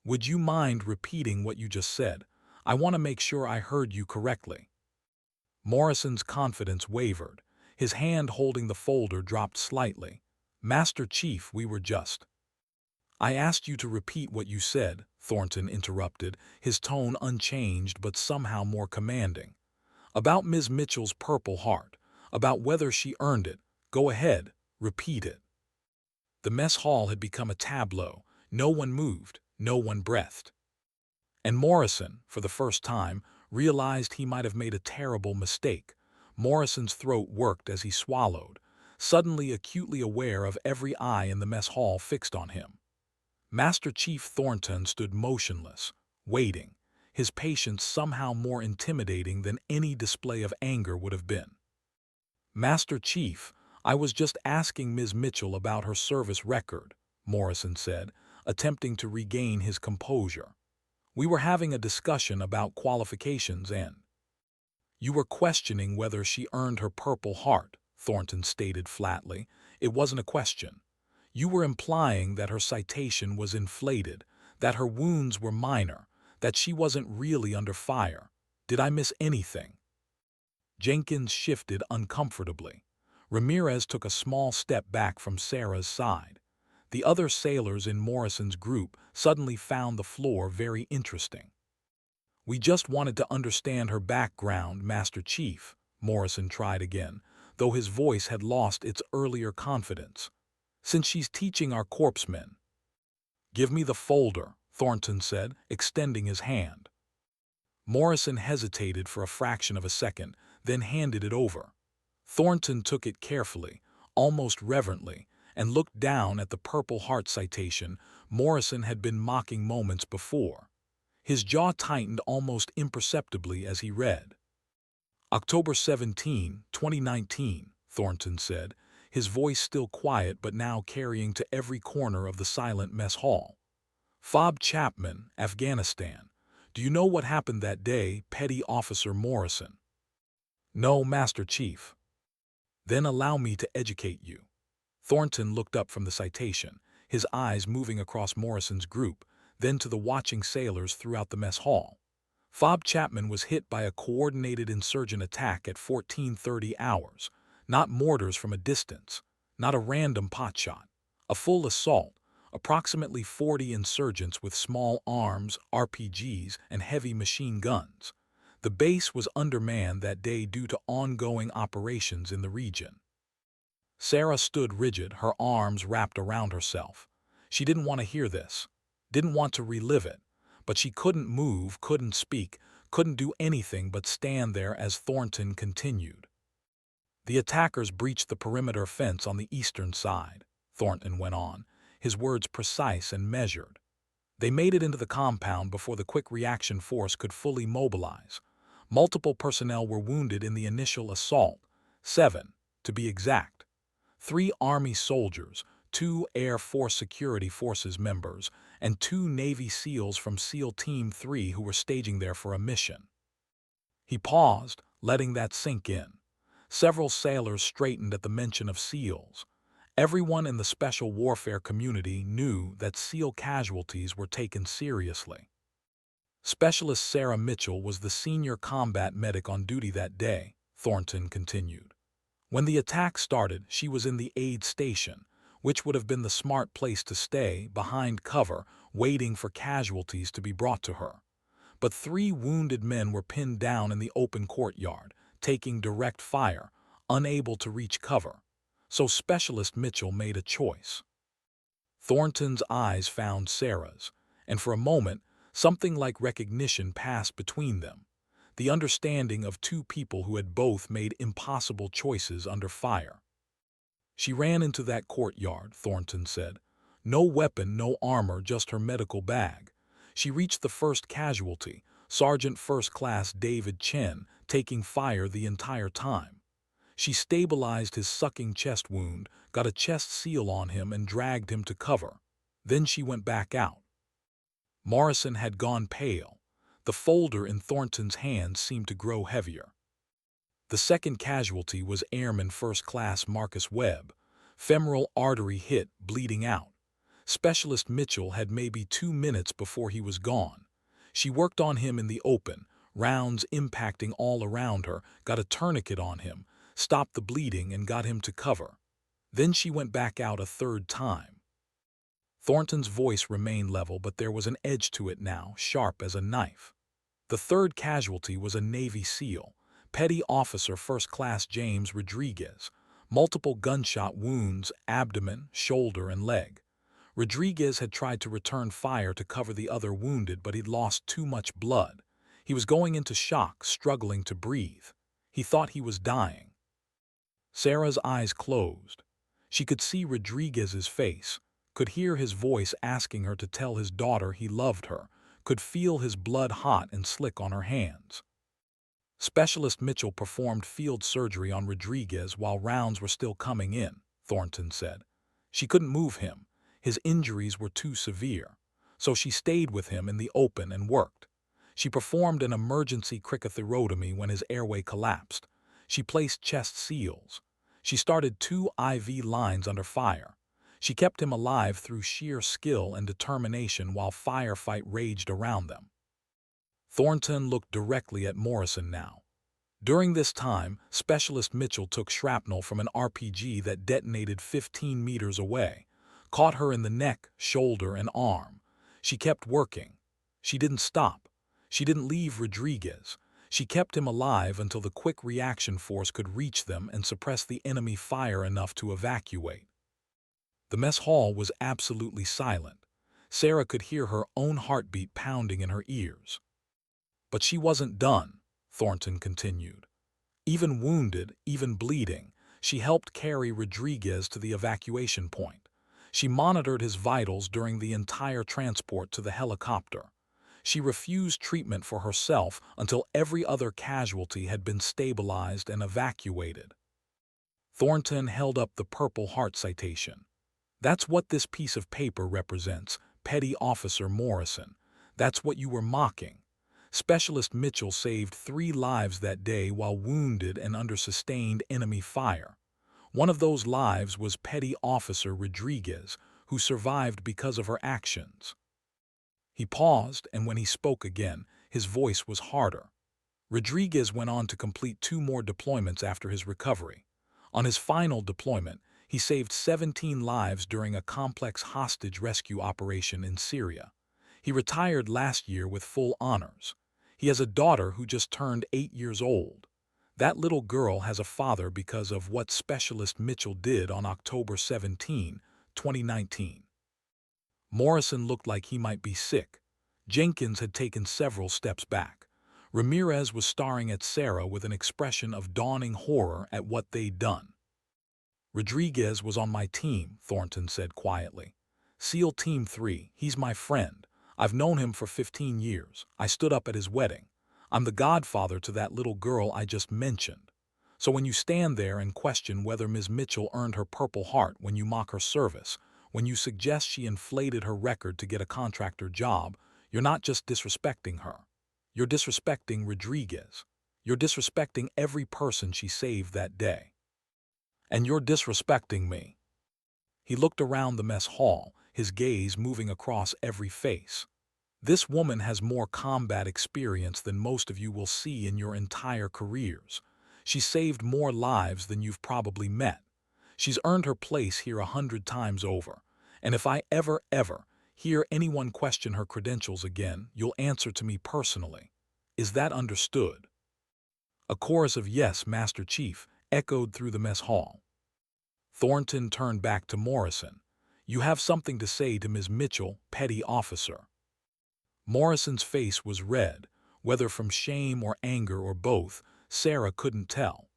"Would you mind repeating what you just said? I want to make sure I heard you correctly." Morrison's confidence wavered. His hand holding the folder dropped slightly. "Master Chief, we were just—" "I asked you to repeat what you said," Thornton interrupted, his tone unchanged but somehow more commanding. "About Ms. Mitchell's Purple Heart, about whether she earned it. Go ahead, repeat it." The mess hall had become a tableau. No one moved, no one breathed. And Morrison, for the first time, realized he might have made a terrible mistake. Morrison's throat worked as he swallowed, suddenly acutely aware of every eye in the mess hall fixed on him. Master Chief Thornton stood motionless, waiting, his patience somehow more intimidating than any display of anger would have been. "Master Chief, I was just asking Ms. Mitchell about her service record," Morrison said, attempting to regain his composure. "We were having a discussion about qualifications and—" "You were questioning whether she earned her Purple Heart," Thornton stated flatly. "It wasn't a question. You were implying that her citation was inflated, that her wounds were minor, that she wasn't really under fire. Did I miss anything?" Jenkins shifted uncomfortably. Ramirez took a small step back from Sarah's side. The other sailors in Morrison's group suddenly found the floor very interesting. "We just wanted to understand her background, Master Chief," Morrison tried again, though his voice had lost its earlier confidence. "Since she's teaching our corpsmen—" "Give me the folder," Thornton said, extending his hand. Morrison hesitated for a fraction of a second, then handed it over. Thornton took it carefully, almost reverently, and looked down at the Purple Heart citation Morrison had been mocking moments before. His jaw tightened almost imperceptibly as he read. "October 17, 2019, Thornton said, his voice still quiet but now carrying to every corner of the silent mess hall. "Fob Chapman, Afghanistan. Do you know what happened that day, Petty Officer Morrison?" "No, Master Chief." "Then allow me to educate you." Thornton looked up from the citation, his eyes moving across Morrison's group, then to the watching sailors throughout the mess hall. "Fob Chapman was hit by a coordinated insurgent attack at 14:30 hours, not mortars from a distance, not a random potshot, a full assault, approximately 40 insurgents with small arms, RPGs, and heavy machine guns. The base was undermanned that day due to ongoing operations in the region." Sarah stood rigid, her arms wrapped around herself. She didn't want to hear this, didn't want to relive it, but she couldn't move, couldn't speak, couldn't do anything but stand there as Thornton continued. "The attackers breached the perimeter fence on the eastern side," Thornton went on, his words precise and measured. "They made it into the compound before the quick reaction force could fully mobilize. Multiple personnel were wounded in the initial assault, 7, to be exact. 3 Army soldiers, 2 Air Force Security Forces members, and 2 Navy SEALs from SEAL Team 3 who were staging there for a mission." He paused, letting that sink in. Several sailors straightened at the mention of SEALs. Everyone in the special warfare community knew that SEAL casualties were taken seriously. "Specialist Sarah Mitchell was the senior combat medic on duty that day," Thornton continued. "When the attack started, she was in the aid station, which would have been the smart place to stay, behind cover, waiting for casualties to be brought to her. But 3 wounded men were pinned down in the open courtyard, taking direct fire, unable to reach cover. So Specialist Mitchell made a choice." Thornton's eyes found Sarah's, and for a moment, something like recognition passed between them, the understanding of two people who had both made impossible choices under fire. She ran into that courtyard, Thornton said. No weapon, no armor, just her medical bag. She reached the first casualty, Sergeant First Class David Chen, taking fire the entire time. She stabilized his sucking chest wound, got a chest seal on him, and dragged him to cover. Then she went back out. Morrison had gone pale. The folder in Thornton's hand seemed to grow heavier. The second casualty was Airman First Class Marcus Webb. Femoral artery hit, bleeding out. Specialist Mitchell had maybe 2 minutes before he was gone. She worked on him in the open, rounds impacting all around her, got a tourniquet on him, stopped the bleeding, and got him to cover. Then she went back out a third time. Thornton's voice remained level, but there was an edge to it now, sharp as a knife. The third casualty was a Navy SEAL, Petty Officer First Class James Rodriguez. Multiple gunshot wounds, abdomen, shoulder, and leg. Rodriguez had tried to return fire to cover the other wounded, but he'd lost too much blood. He was going into shock, struggling to breathe. He thought he was dying. Sarah's eyes closed. She could see Rodriguez's face, could hear his voice asking her to tell his daughter he loved her, could feel his blood hot and slick on her hands. Specialist Mitchell performed field surgery on Rodriguez while rounds were still coming in, Thornton said. She couldn't move him. His injuries were too severe. So she stayed with him in the open and worked. She performed an emergency cricothyrotomy when his airway collapsed. She placed chest seals. She started 2 IV lines under fire. She kept him alive through sheer skill and determination while firefight raged around them. Thornton looked directly at Morrison now. During this time, Specialist Mitchell took shrapnel from an RPG that detonated 15 meters away, caught her in the neck, shoulder, and arm. She kept working. She didn't stop. She didn't leave Rodriguez. She kept him alive until the quick reaction force could reach them and suppress the enemy fire enough to evacuate. The mess hall was absolutely silent. Sarah could hear her own heartbeat pounding in her ears. But she wasn't done, Thornton continued. Even wounded, even bleeding, she helped carry Rodriguez to the evacuation point. She monitored his vitals during the entire transport to the helicopter. She refused treatment for herself until every other casualty had been stabilized and evacuated. Thornton held up the Purple Heart citation. That's what this piece of paper represents, Petty Officer Morrison. That's what you were mocking. Specialist Mitchell saved 3 lives that day while wounded and under sustained enemy fire. One of those lives was Petty Officer Rodriguez, who survived because of her actions. He paused, and when he spoke again, his voice was harder. Rodriguez went on to complete 2 more deployments after his recovery. On his final deployment, he saved 17 lives during a complex hostage rescue operation in Syria. He retired last year with full honors. He has a daughter who just turned 8 years old. That little girl has a father because of what Specialist Mitchell did on October 17, 2019. Morrison looked like he might be sick. Jenkins had taken several steps back. Ramirez was staring at Sarah with an expression of dawning horror at what they'd done. Rodriguez was on my team, Thornton said quietly. SEAL Team 3, he's my friend. I've known him for 15 years. I stood up at his wedding. I'm the godfather to that little girl I just mentioned. So when you stand there and question whether Ms. Mitchell earned her Purple Heart, when you mock her service, when you suggest she inflated her record to get a contractor job, you're not just disrespecting her. You're disrespecting Rodriguez. You're disrespecting every person she saved that day. And you're disrespecting me. He looked around the mess hall, his gaze moving across every face. This woman has more combat experience than most of you will see in your entire careers. She saved more lives than you've probably met. She's earned her place here 100 times over. And if I ever hear anyone question her credentials again, you'll answer to me personally. Is that understood? A chorus of "Yes, Master Chief," echoed through the mess hall. Thornton turned back to Morrison. "You have something to say to Ms. Mitchell, petty officer." Morrison's face was red, whether from shame or anger or both, Sarah couldn't tell.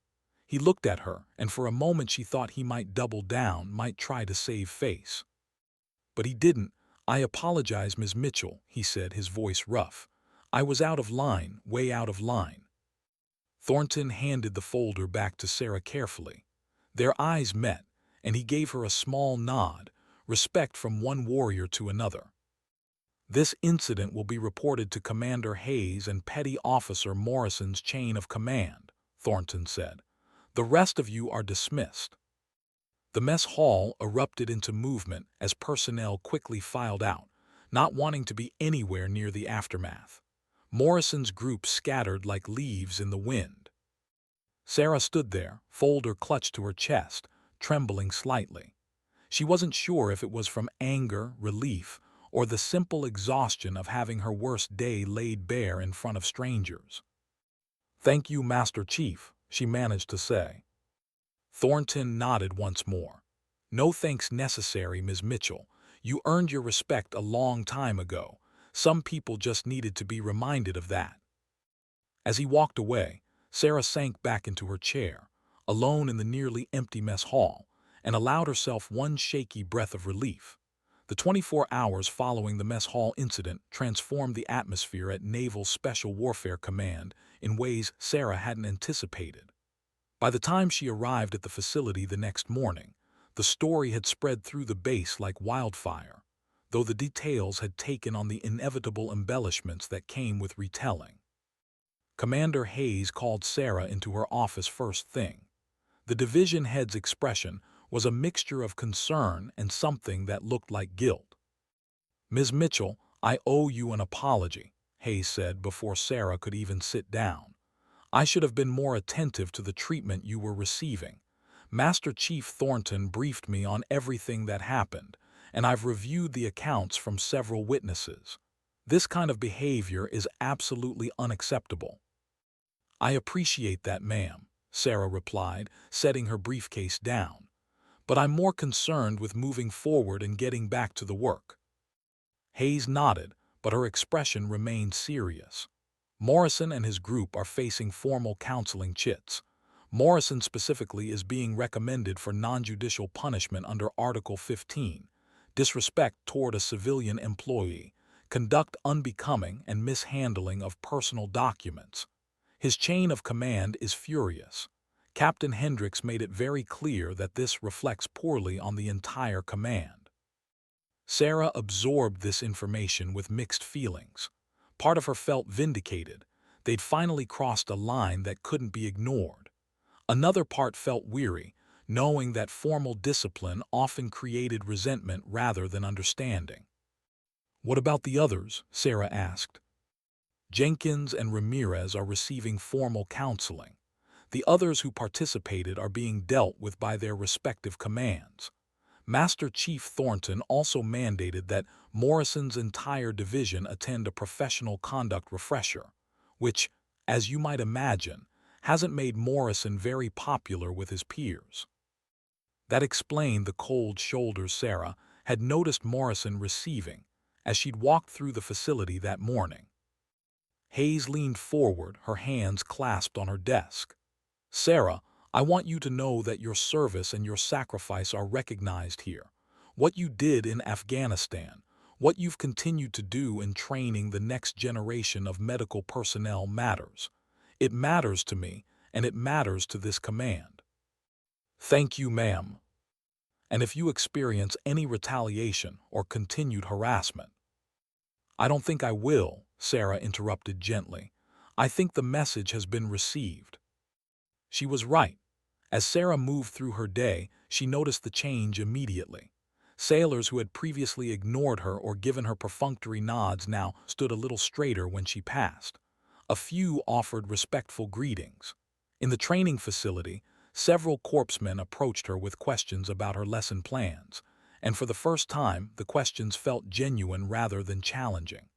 He looked at her, and for a moment she thought he might double down, might try to save face. But he didn't. "I apologize, Ms. Mitchell," he said, his voice rough. "I was out of line, way out of line." Thornton handed the folder back to Sarah carefully. Their eyes met, and he gave her a small nod, respect from one warrior to another. "This incident will be reported to Commander Hayes and Petty Officer Morrison's chain of command," Thornton said. "The rest of you are dismissed." The mess hall erupted into movement as personnel quickly filed out, not wanting to be anywhere near the aftermath. Morrison's group scattered like leaves in the wind. Sarah stood there, folder clutched to her chest, trembling slightly. She wasn't sure if it was from anger, relief, or the simple exhaustion of having her worst day laid bare in front of strangers. "Thank you, Master Chief," she managed to say. Thornton nodded once more. "No thanks necessary, Ms. Mitchell. You earned your respect a long time ago. Some people just needed to be reminded of that." As he walked away, Sarah sank back into her chair, alone in the nearly empty mess hall, and allowed herself one shaky breath of relief. The 24 hours following the mess hall incident transformed the atmosphere at Naval Special Warfare Command in ways Sarah hadn't anticipated. By the time she arrived at the facility the next morning, the story had spread through the base like wildfire, though the details had taken on the inevitable embellishments that came with retelling. Commander Hayes called Sarah into her office first thing. The division head's expression was a mixture of concern and something that looked like guilt. "Ms. Mitchell, I owe you an apology," Hayes said before Sarah could even sit down. "I should have been more attentive to the treatment you were receiving. Master Chief Thornton briefed me on everything that happened, and I've reviewed the accounts from several witnesses. This kind of behavior is absolutely unacceptable." "I appreciate that, ma'am," Sarah replied, setting her briefcase down. "But I'm more concerned with moving forward and getting back to the work." Hayes nodded, but her expression remained serious. "Morrison and his group are facing formal counseling chits. Morrison specifically is being recommended for non-judicial punishment under Article 15, disrespect toward a civilian employee, conduct unbecoming and mishandling of personal documents. His chain of command is furious. Captain Hendricks made it very clear that this reflects poorly on the entire command." Sarah absorbed this information with mixed feelings. Part of her felt vindicated. They'd finally crossed a line that couldn't be ignored. Another part felt weary, knowing that formal discipline often created resentment rather than understanding. "What about the others?" Sarah asked. "Jenkins and Ramirez are receiving formal counseling. The others who participated are being dealt with by their respective commands. Master Chief Thornton also mandated that Morrison's entire division attend a professional conduct refresher, which, as you might imagine, hasn't made Morrison very popular with his peers." That explained the cold shoulders Sarah had noticed Morrison receiving as she'd walked through the facility that morning. Hayes leaned forward, her hands clasped on her desk. "Sarah, I want you to know that your service and your sacrifice are recognized here. What you did in Afghanistan, what you've continued to do in training the next generation of medical personnel matters. It matters to me, and it matters to this command." "Thank you, ma'am. And if you experience any retaliation or continued harassment—" "I don't think I will," Sarah interrupted gently. "I think the message has been received." She was right. As Sarah moved through her day, she noticed the change immediately. Sailors who had previously ignored her or given her perfunctory nods now stood a little straighter when she passed. A few offered respectful greetings. In the training facility, several corpsmen approached her with questions about her lesson plans, and for the first time, the questions felt genuine rather than challenging.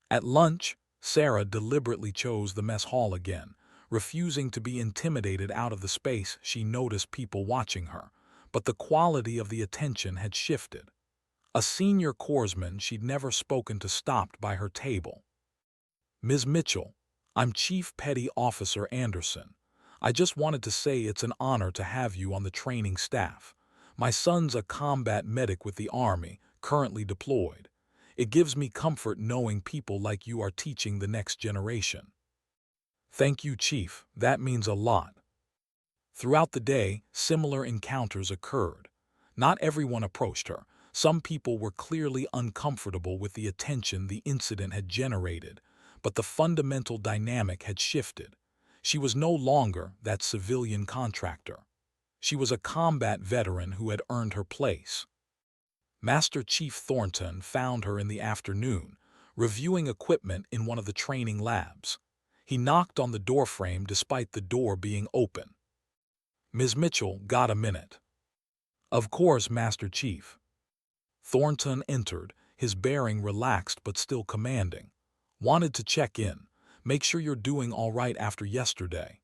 At lunch, Sarah deliberately chose the mess hall again, refusing to be intimidated out of the space she noticed people watching her, but the quality of the attention had shifted. A senior corpsman she'd never spoken to stopped by her table. "Ms. Mitchell, I'm Chief Petty Officer Anderson. I just wanted to say it's an honor to have you on the training staff. My son's a combat medic with the Army, currently deployed. It gives me comfort knowing people like you are teaching the next generation." "Thank you, Chief. That means a lot." Throughout the day, similar encounters occurred. Not everyone approached her. Some people were clearly uncomfortable with the attention the incident had generated, but the fundamental dynamic had shifted. She was no longer that civilian contractor. She was a combat veteran who had earned her place. Master Chief Thornton found her in the afternoon, reviewing equipment in one of the training labs. He knocked on the doorframe despite the door being open. "Ms. Mitchell, got a minute?" "Of course, Master Chief." Thornton entered, his bearing relaxed but still commanding. "Wanted to check in. Make sure you're doing all right after yesterday."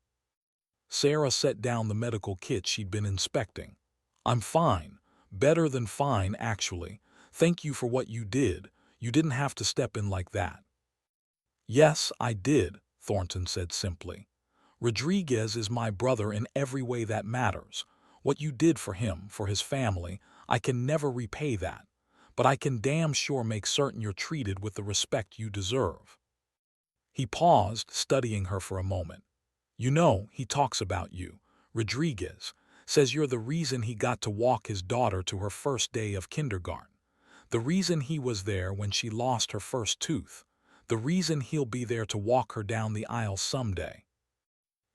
Sarah set down the medical kit she'd been inspecting. "I'm fine. Better than fine, actually. Thank you for what you did. You didn't have to step in like that." "Yes, I did," Thornton said simply. "Rodriguez is my brother in every way that matters. What you did for him, for his family, I can never repay that. But I can damn sure make certain you're treated with the respect you deserve." He paused, studying her for a moment. "You know, he talks about you. Rodriguez says you're the reason he got to walk his daughter to her first day of kindergarten. The reason he was there when she lost her first tooth. The reason he'll be there to walk her down the aisle someday."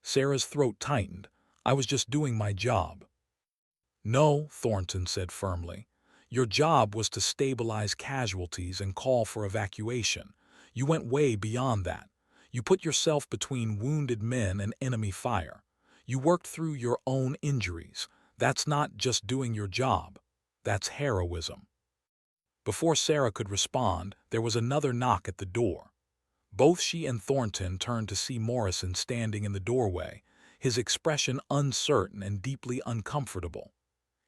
Sarah's throat tightened. "I was just doing my job." "No," Thornton said firmly. "Your job was to stabilize casualties and call for evacuation. You went way beyond that. You put yourself between wounded men and enemy fire. You worked through your own injuries. That's not just doing your job. That's heroism." Before Sarah could respond, there was another knock at the door. Both she and Thornton turned to see Morrison standing in the doorway, his expression uncertain and deeply uncomfortable.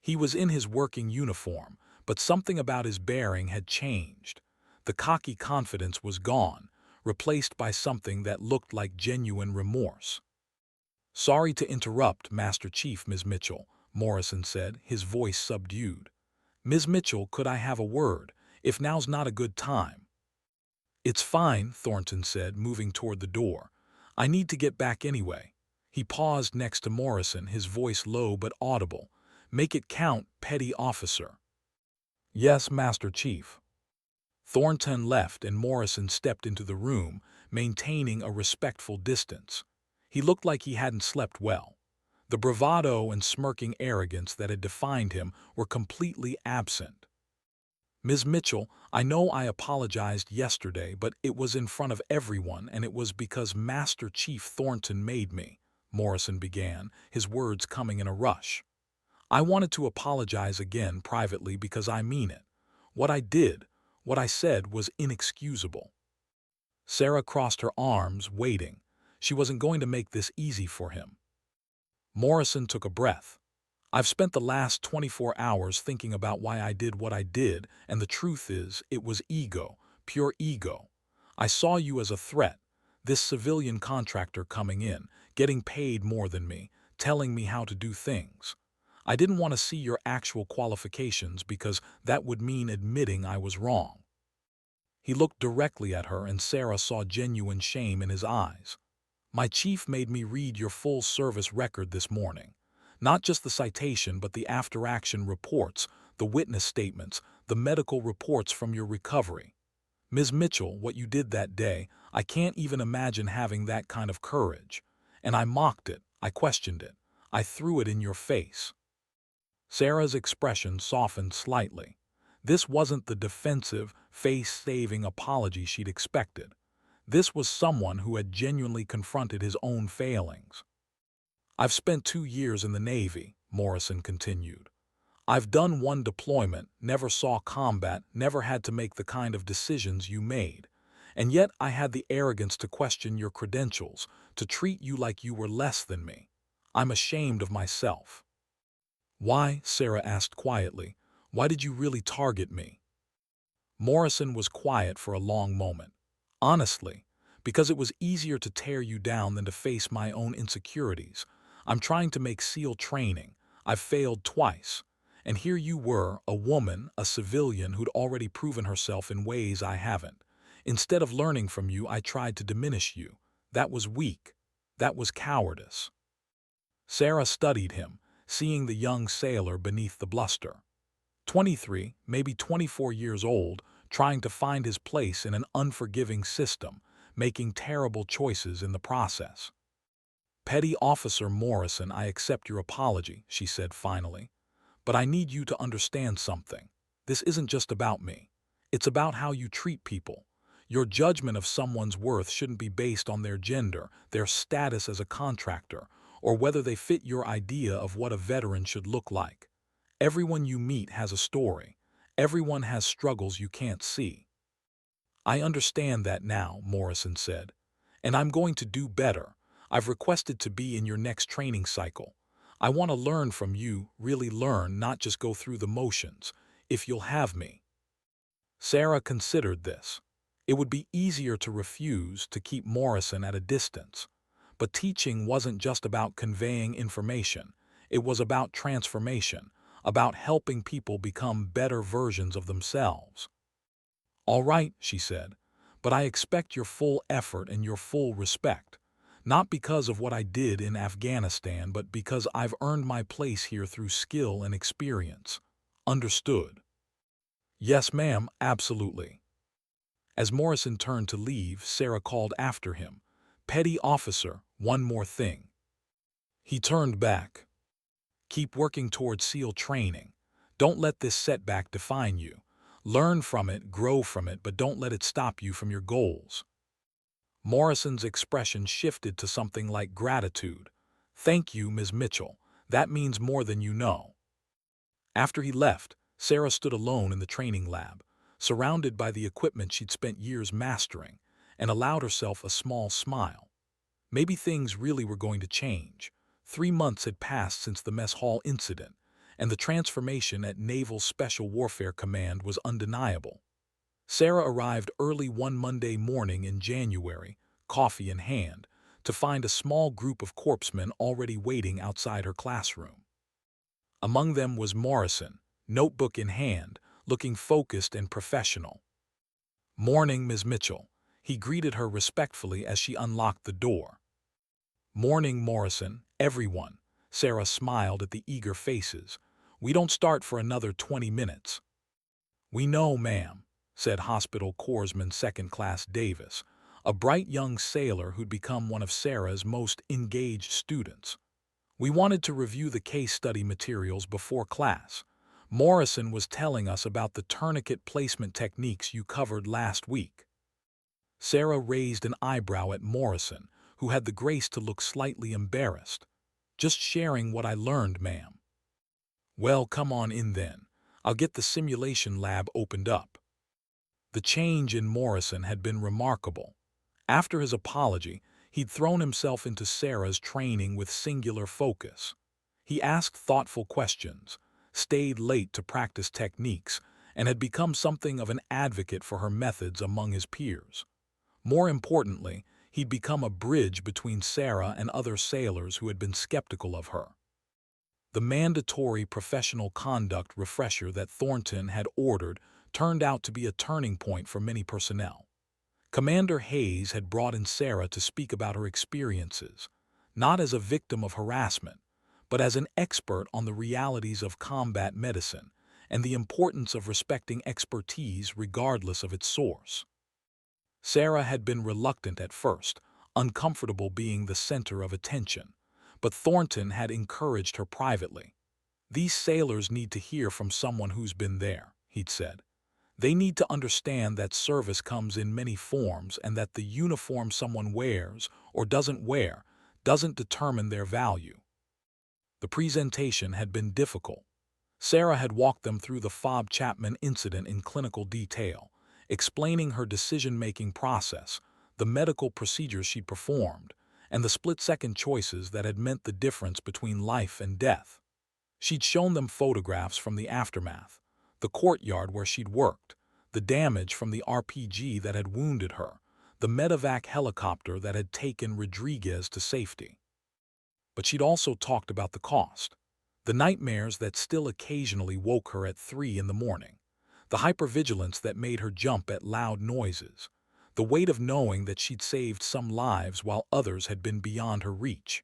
He was in his working uniform, but something about his bearing had changed. The cocky confidence was gone, replaced by something that looked like genuine remorse. "Sorry to interrupt, Master Chief, Ms. Mitchell," Morrison said, his voice subdued. "Ms. Mitchell, could I have a word, if now's not a good time?" "It's fine," Thornton said, moving toward the door. "I need to get back anyway." He paused next to Morrison, his voice low but audible. "Make it count, Petty Officer." "Yes, Master Chief." Thornton left and Morrison stepped into the room, maintaining a respectful distance. He looked like he hadn't slept well. The bravado and smirking arrogance that had defined him were completely absent. "Ms. Mitchell, I know I apologized yesterday, but it was in front of everyone, and it was because Master Chief Thornton made me," Morrison began, his words coming in a rush. "I wanted to apologize again privately because I mean it. What I did, what I said was inexcusable." Sarah crossed her arms, waiting. She wasn't going to make this easy for him. Morrison took a breath. "I've spent the last 24 hours thinking about why I did what I did, and the truth is, it was ego, pure ego. I saw you as a threat, this civilian contractor coming in, getting paid more than me, telling me how to do things. I didn't want to see your actual qualifications because that would mean admitting I was wrong." He looked directly at her and Sarah saw genuine shame in his eyes. "My chief made me read your full service record this morning. Not just the citation, but the after-action reports, the witness statements, the medical reports from your recovery. Ms. Mitchell, what you did that day, I can't even imagine having that kind of courage. And I mocked it, I questioned it, I threw it in your face." Sarah's expression softened slightly. This wasn't the defensive, face-saving apology she'd expected. This was someone who had genuinely confronted his own failings. "I've spent 2 years in the Navy," Morrison continued. "I've done one deployment, never saw combat, never had to make the kind of decisions you made. And yet I had the arrogance to question your credentials, to treat you like you were less than me. I'm ashamed of myself." Why? Sarah asked quietly. Why did you really target me? Morrison was quiet for a long moment. Honestly, because it was easier to tear you down than to face my own insecurities. I'm trying to make SEAL training. I've failed twice. And here you were, a woman, a civilian who'd already proven herself in ways I haven't. Instead of learning from you, I tried to diminish you. That was weak. That was cowardice. Sarah studied him, seeing the young sailor beneath the bluster. 23, maybe 24 years old, trying to find his place in an unforgiving system, making terrible choices in the process. Petty Officer Morrison, I accept your apology, she said finally. But I need you to understand something. This isn't just about me. It's about how you treat people. Your judgment of someone's worth shouldn't be based on their gender, their status as a contractor, or whether they fit your idea of what a veteran should look like. Everyone you meet has a story. Everyone has struggles you can't see. I understand that now, Morrison said. And I'm going to do better. I've requested to be in your next training cycle. I want to learn from you, really learn, not just go through the motions, if you'll have me. Sarah considered this. It would be easier to refuse, to keep Morrison at a distance. But teaching wasn't just about conveying information. It was about transformation, about helping people become better versions of themselves. All right, she said, but I expect your full effort and your full respect. Not because of what I did in Afghanistan, but because I've earned my place here through skill and experience. Understood? Yes, ma'am, absolutely. As Morrison turned to leave, Sarah called after him. Petty officer, one more thing. He turned back. Keep working towards SEAL training. Don't let this setback define you. Learn from it, grow from it, but don't let it stop you from your goals. Morrison's expression shifted to something like gratitude. Thank you, Ms. Mitchell. That means more than you know. After he left, Sarah stood alone in the training lab, surrounded by the equipment she'd spent years mastering, and allowed herself a small smile. Maybe things really were going to change. 3 months had passed since the mess hall incident, and the transformation at Naval Special Warfare Command was undeniable. Sarah arrived early one Monday morning in January, coffee in hand, to find a small group of corpsmen already waiting outside her classroom. Among them was Morrison, notebook in hand, looking focused and professional. "Morning, Ms. Mitchell," he greeted her respectfully as she unlocked the door. "Morning, Morrison, everyone," Sarah smiled at the eager faces. "We don't start for another 20 minutes. "We know, ma'am," said Hospital Corpsman Second Class Davis, a bright young sailor who'd become one of Sarah's most engaged students. "We wanted to review the case study materials before class. Morrison was telling us about the tourniquet placement techniques you covered last week." Sarah raised an eyebrow at Morrison, who had the grace to look slightly embarrassed. "Just sharing what I learned, ma'am." "Well, come on in then. I'll get the simulation lab opened up." The change in Morrison had been remarkable. After his apology, he'd thrown himself into Sarah's training with singular focus. He asked thoughtful questions, stayed late to practice techniques, and had become something of an advocate for her methods among his peers. More importantly, he'd become a bridge between Sarah and other sailors who had been skeptical of her. The mandatory professional conduct refresher that Thornton had ordered turned out to be a turning point for many personnel. Commander Hayes had brought in Sarah to speak about her experiences, not as a victim of harassment, but as an expert on the realities of combat medicine and the importance of respecting expertise regardless of its source. Sarah had been reluctant at first, uncomfortable being the center of attention, but Thornton had encouraged her privately. "These sailors need to hear from someone who's been there," he'd said. "They need to understand that service comes in many forms and that the uniform someone wears or doesn't wear doesn't determine their value." The presentation had been difficult. Sarah had walked them through the Fob Chapman incident in clinical detail, explaining her decision-making process, the medical procedures she'd performed, and the split-second choices that had meant the difference between life and death. She'd shown them photographs from the aftermath, the courtyard where she'd worked, the damage from the RPG that had wounded her, the medevac helicopter that had taken Rodriguez to safety. But she'd also talked about the cost, the nightmares that still occasionally woke her at 3 in the morning, the hypervigilance that made her jump at loud noises, the weight of knowing that she'd saved some lives while others had been beyond her reach.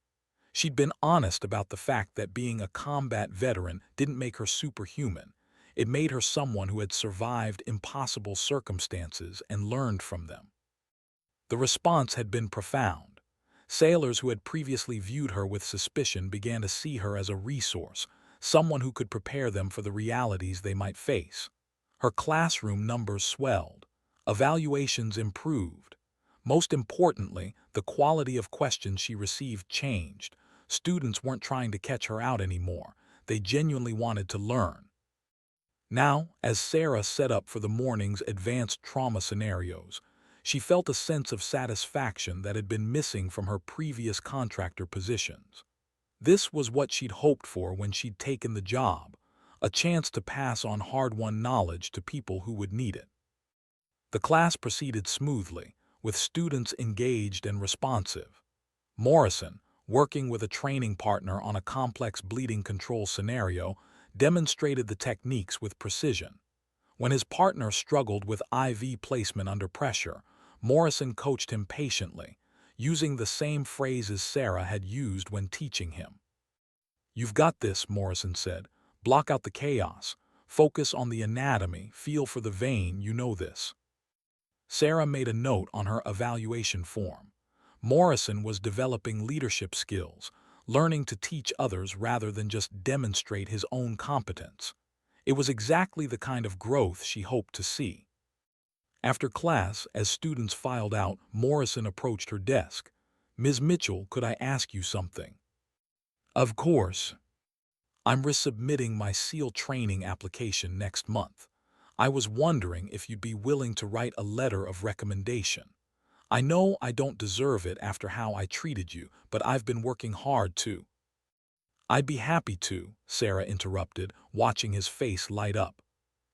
She'd been honest about the fact that being a combat veteran didn't make her superhuman. It made her someone who had survived impossible circumstances and learned from them. The response had been profound. Sailors who had previously viewed her with suspicion began to see her as a resource, someone who could prepare them for the realities they might face. Her classroom numbers swelled. Evaluations improved. Most importantly, the quality of questions she received changed. Students weren't trying to catch her out anymore. They genuinely wanted to learn. Now, as Sarah set up for the morning's advanced trauma scenarios, she felt a sense of satisfaction that had been missing from her previous contractor positions. This was what she'd hoped for when she'd taken the job, a chance to pass on hard-won knowledge to people who would need it. The class proceeded smoothly, with students engaged and responsive. Morrison, working with a training partner on a complex bleeding control scenario, demonstrated the techniques with precision. When his partner struggled with IV placement under pressure, Morrison coached him patiently, using the same phrases Sarah had used when teaching him. "You've got this," Morrison said. "Block out the chaos. Focus on the anatomy. Feel for the vein. You know this." Sarah made a note on her evaluation form. Morrison was developing leadership skills, learning to teach others rather than just demonstrate his own competence. It was exactly the kind of growth she hoped to see. After class, as students filed out, Morrison approached her desk. "Ms. Mitchell, could I ask you something?" "Of course. I'm resubmitting my SEAL training application next month. I was wondering if you'd be willing to write a letter of recommendation. I know I don't deserve it after how I treated you, but I've been working hard too." "I'd be happy to," Sarah interrupted, watching his face light up.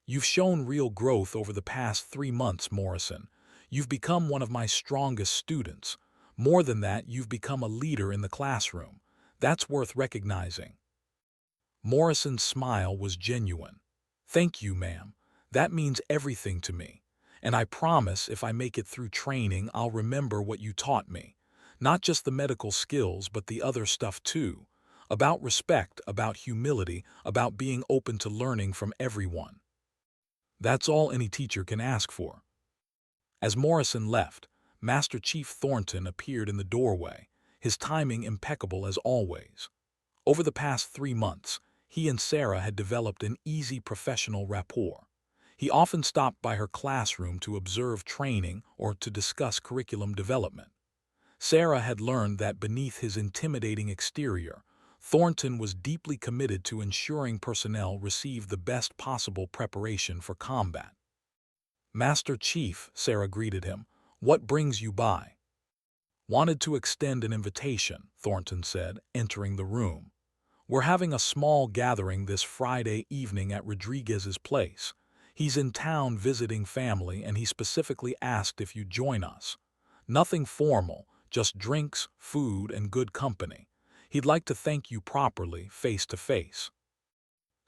"You've shown real growth over the past 3 months, Morrison. You've become one of my strongest students. More than that, you've become a leader in the classroom. That's worth recognizing." Morrison's smile was genuine. "Thank you, ma'am. That means everything to me. And I promise if I make it through training, I'll remember what you taught me. Not just the medical skills, but the other stuff too. About respect, about humility, about being open to learning from everyone." That's all any teacher can ask for. As Morrison left, Master Chief Thornton appeared in the doorway, his timing impeccable as always. Over the past 3 months, he and Sarah had developed an easy professional rapport. He often stopped by her classroom to observe training or to discuss curriculum development. Sarah had learned that beneath his intimidating exterior, Thornton was deeply committed to ensuring personnel received the best possible preparation for combat. "Master Chief," Sarah greeted him, "what brings you by?" "Wanted to extend an invitation," Thornton said, entering the room. "We're having a small gathering this Friday evening at Rodriguez's place. He's in town visiting family and he specifically asked if you'd join us. Nothing formal, just drinks, food, and good company. He'd like to thank you properly, face to face."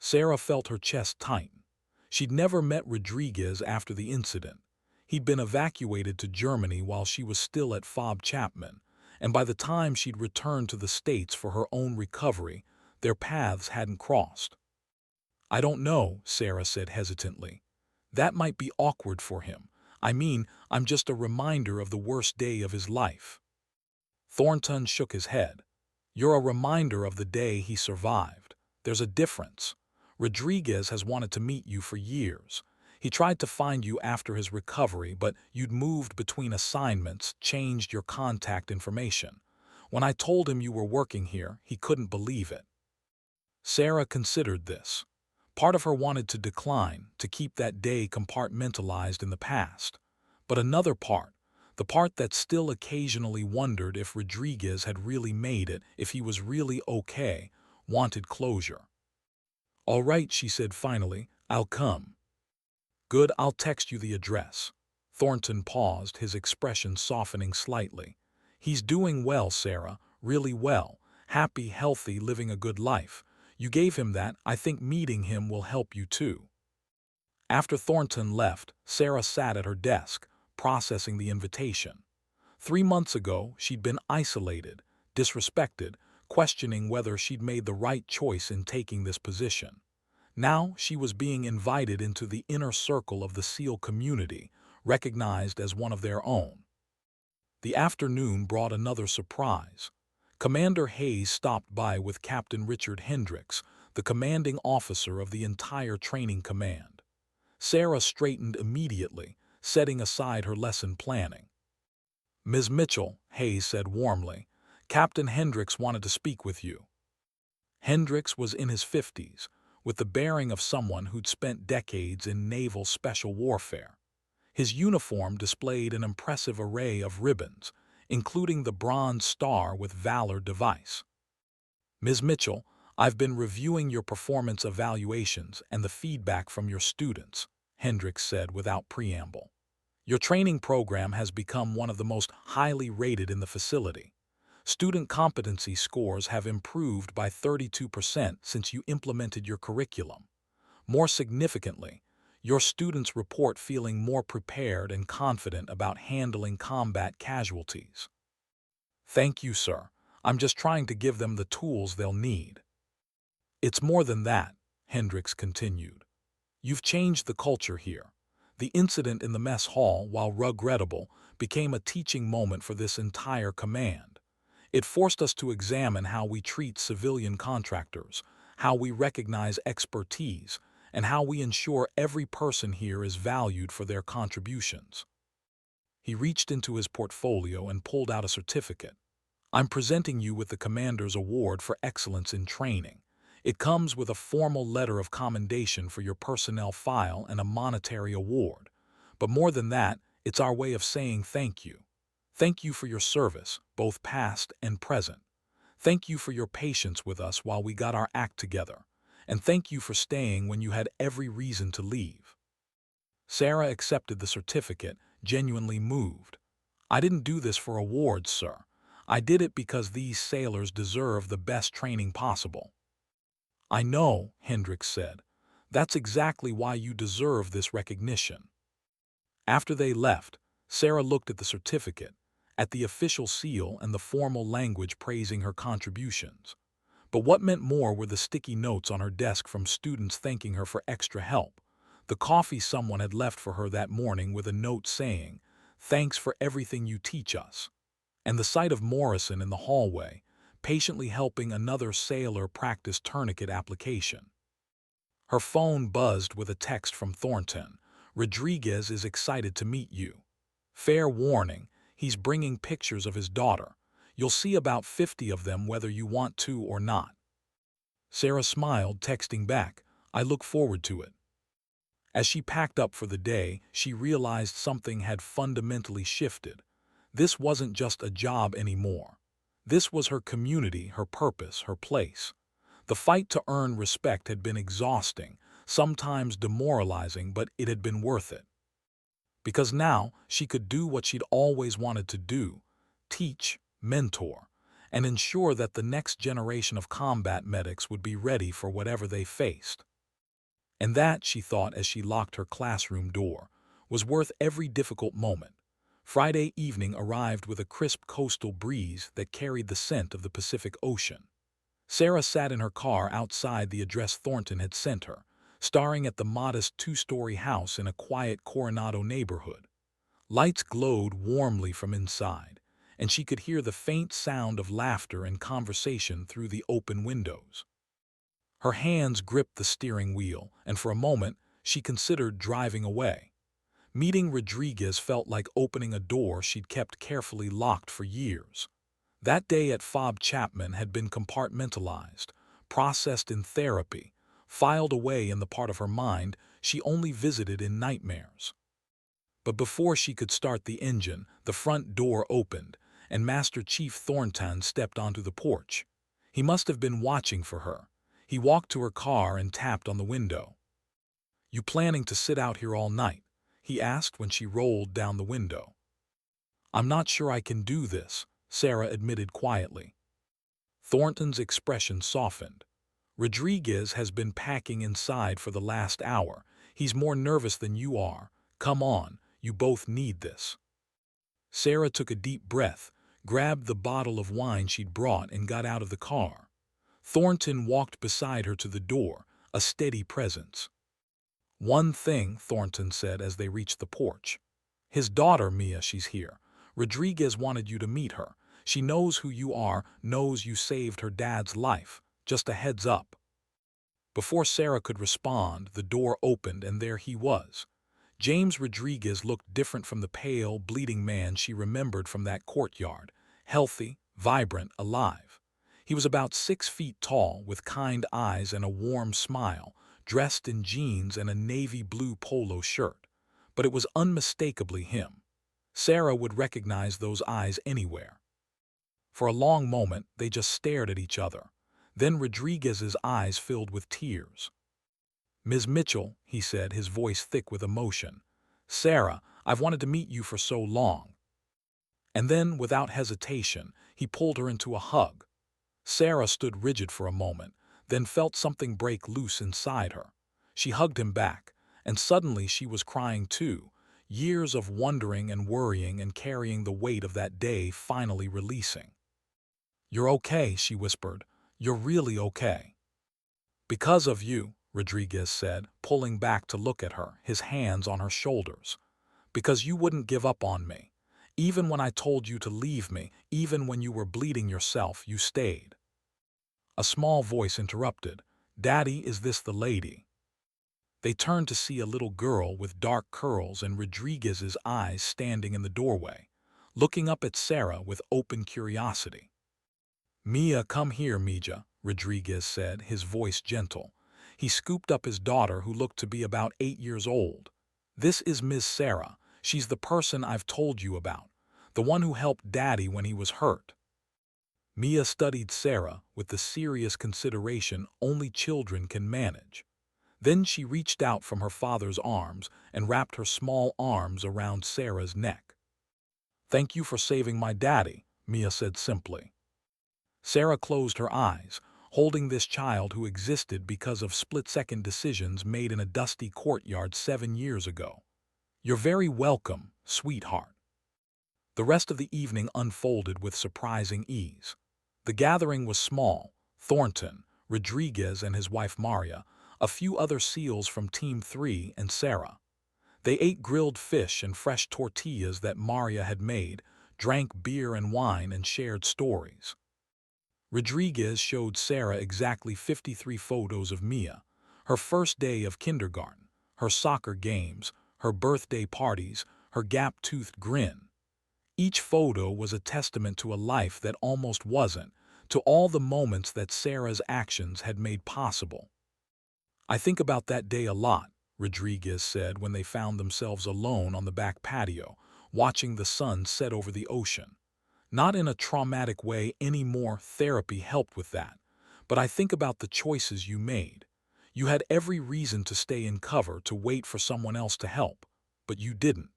Sarah felt her chest tighten. She'd never met Rodriguez after the incident. He'd been evacuated to Germany while she was still at Fob Chapman, and by the time she'd returned to the States for her own recovery, their paths hadn't crossed. "I don't know," Sarah said hesitantly. "That might be awkward for him. I mean, I'm just a reminder of the worst day of his life." Thornton shook his head. "You're a reminder of the day he survived. There's a difference. Rodriguez has wanted to meet you for years. He tried to find you after his recovery, but you'd moved between assignments, changed your contact information. When I told him you were working here, he couldn't believe it." Sarah considered this. Part of her wanted to decline, to keep that day compartmentalized in the past. But another part, the part that still occasionally wondered if Rodriguez had really made it, if he was really okay, wanted closure. "All right," she said finally, "I'll come." "Good, I'll text you the address." Thornton paused, his expression softening slightly. "He's doing well, Sarah, really well. Happy, healthy, living a good life. You gave him that. I think meeting him will help you too." After Thornton left, Sarah sat at her desk, processing the invitation. 3 months ago, she'd been isolated, disrespected, questioning whether she'd made the right choice in taking this position. Now she was being invited into the inner circle of the SEAL community, recognized as one of their own. The afternoon brought another surprise. Commander Hayes stopped by with Captain Richard Hendricks, the commanding officer of the entire training command. Sarah straightened immediately, setting aside her lesson planning. "Ms. Mitchell," Hayes said warmly, "Captain Hendricks wanted to speak with you." Hendricks was in his 50s, with the bearing of someone who'd spent decades in naval special warfare. His uniform displayed an impressive array of ribbons, including the Bronze Star with Valor device. "Ms. Mitchell, I've been reviewing your performance evaluations and the feedback from your students," Hendricks said without preamble. "Your training program has become one of the most highly rated in the facility. Student competency scores have improved by 32% since you implemented your curriculum. More significantly, your students report feeling more prepared and confident about handling combat casualties." "Thank you, sir. I'm just trying to give them the tools they'll need." "It's more than that," Hendricks continued. "You've changed the culture here. The incident in the mess hall, while regrettable, became a teaching moment for this entire command. It forced us to examine how we treat civilian contractors, how we recognize expertise, and how we ensure every person here is valued for their contributions." He reached into his portfolio and pulled out a certificate. "I'm presenting you with the Commander's Award for Excellence in Training. It comes with a formal letter of commendation for your personnel file and a monetary award. But more than that, it's our way of saying thank you. Thank you for your service, both past and present. Thank you for your patience with us while we got our act together. And thank you for staying when you had every reason to leave." Sarah accepted the certificate, genuinely moved. "I didn't do this for awards, sir. I did it because these sailors deserve the best training possible." "I know," Hendricks said. "That's exactly why you deserve this recognition." After they left, Sarah looked at the certificate, at the official seal and the formal language praising her contributions. But what meant more were the sticky notes on her desk from students thanking her for extra help, the coffee someone had left for her that morning with a note saying, "Thanks for everything you teach us," and the sight of Morrison in the hallway, patiently helping another sailor practice tourniquet application. Her phone buzzed with a text from Thornton. "Rodriguez is excited to meet you. Fair warning, he's bringing pictures of his daughter. You'll see about 50 of them whether you want to or not." Sarah smiled, texting back, "I look forward to it." As she packed up for the day, she realized something had fundamentally shifted. This wasn't just a job anymore. This was her community, her purpose, her place. The fight to earn respect had been exhausting, sometimes demoralizing, but it had been worth it. Because now she could do what she'd always wanted to do: teach, mentor, and ensure that the next generation of combat medics would be ready for whatever they faced. And that, she thought as she locked her classroom door, was worth every difficult moment. Friday evening arrived with a crisp coastal breeze that carried the scent of the Pacific Ocean. Sarah sat in her car outside the address Thornton had sent her, staring at the modest two-story house in a quiet Coronado neighborhood. Lights glowed warmly from inside, and she could hear the faint sound of laughter and conversation through the open windows. Her hands gripped the steering wheel, and for a moment she considered driving away. Meeting Rodriguez felt like opening a door she'd kept carefully locked for years. That day at Fob Chapman had been compartmentalized, processed in therapy, filed away in the part of her mind she only visited in nightmares. But before she could start the engine, the front door opened, and Master Chief Thornton stepped onto the porch. He must have been watching for her. He walked to her car and tapped on the window. "You planning to sit out here all night?" he asked when she rolled down the window. "I'm not sure I can do this," Sarah admitted quietly. Thornton's expression softened. "Rodriguez has been packing inside for the last hour. He's more nervous than you are. Come on, you both need this." Sarah took a deep breath, grabbed the bottle of wine she'd brought, and got out of the car. Thornton walked beside her to the door, a steady presence. "One thing," Thornton said as they reached the porch. "His daughter, Mia, she's here. Rodriguez wanted you to meet her. She knows who you are, knows you saved her dad's life. Just a heads up." Before Sarah could respond, the door opened and there he was. James Rodriguez looked different from the pale, bleeding man she remembered from that courtyard. Healthy, vibrant, alive. He was about 6 feet tall, with kind eyes and a warm smile, dressed in jeans and a navy blue polo shirt. But it was unmistakably him. Sarah would recognize those eyes anywhere. For a long moment, they just stared at each other. Then Rodriguez's eyes filled with tears. "Ms. Mitchell," he said, his voice thick with emotion. "Sarah, I've wanted to meet you for so long." And then, without hesitation, he pulled her into a hug. Sarah stood rigid for a moment, then felt something break loose inside her. She hugged him back, and suddenly she was crying too, years of wondering and worrying and carrying the weight of that day finally releasing. "You're okay," she whispered. "You're really okay." "Because of you," Rodriguez said, pulling back to look at her, his hands on her shoulders. "Because you wouldn't give up on me. Even when I told you to leave me, even when you were bleeding yourself, you stayed." A small voice interrupted. "Daddy, is this the lady?" They turned to see a little girl with dark curls and Rodriguez's eyes standing in the doorway, looking up at Sarah with open curiosity. "Mia, come here, Mija," Rodriguez said, his voice gentle. He scooped up his daughter, who looked to be about 8 years old. "This is Miss Sarah. She's the person I've told you about, the one who helped Daddy when he was hurt." Mia studied Sarah with the serious consideration only children can manage. Then she reached out from her father's arms and wrapped her small arms around Sarah's neck. "Thank you for saving my daddy," Mia said simply. Sarah closed her eyes, holding this child who existed because of split-second decisions made in a dusty courtyard 7 years ago. "You're very welcome, sweetheart." The rest of the evening unfolded with surprising ease. The gathering was small: Thornton, Rodriguez and his wife Maria, a few other SEALs from Team 3, and Sarah. They ate grilled fish and fresh tortillas that Maria had made, drank beer and wine, and shared stories. Rodriguez showed Sarah exactly 53 photos of Mia: her first day of kindergarten, her soccer games, her birthday parties, her gap-toothed grin. Each photo was a testament to a life that almost wasn't, to all the moments that Sarah's actions had made possible. "I think about that day a lot," Rodriguez said when they found themselves alone on the back patio, watching the sun set over the ocean. "Not in a traumatic way anymore, therapy helped with that, but I think about the choices you made. You had every reason to stay in cover, to wait for someone else to help, but you didn't."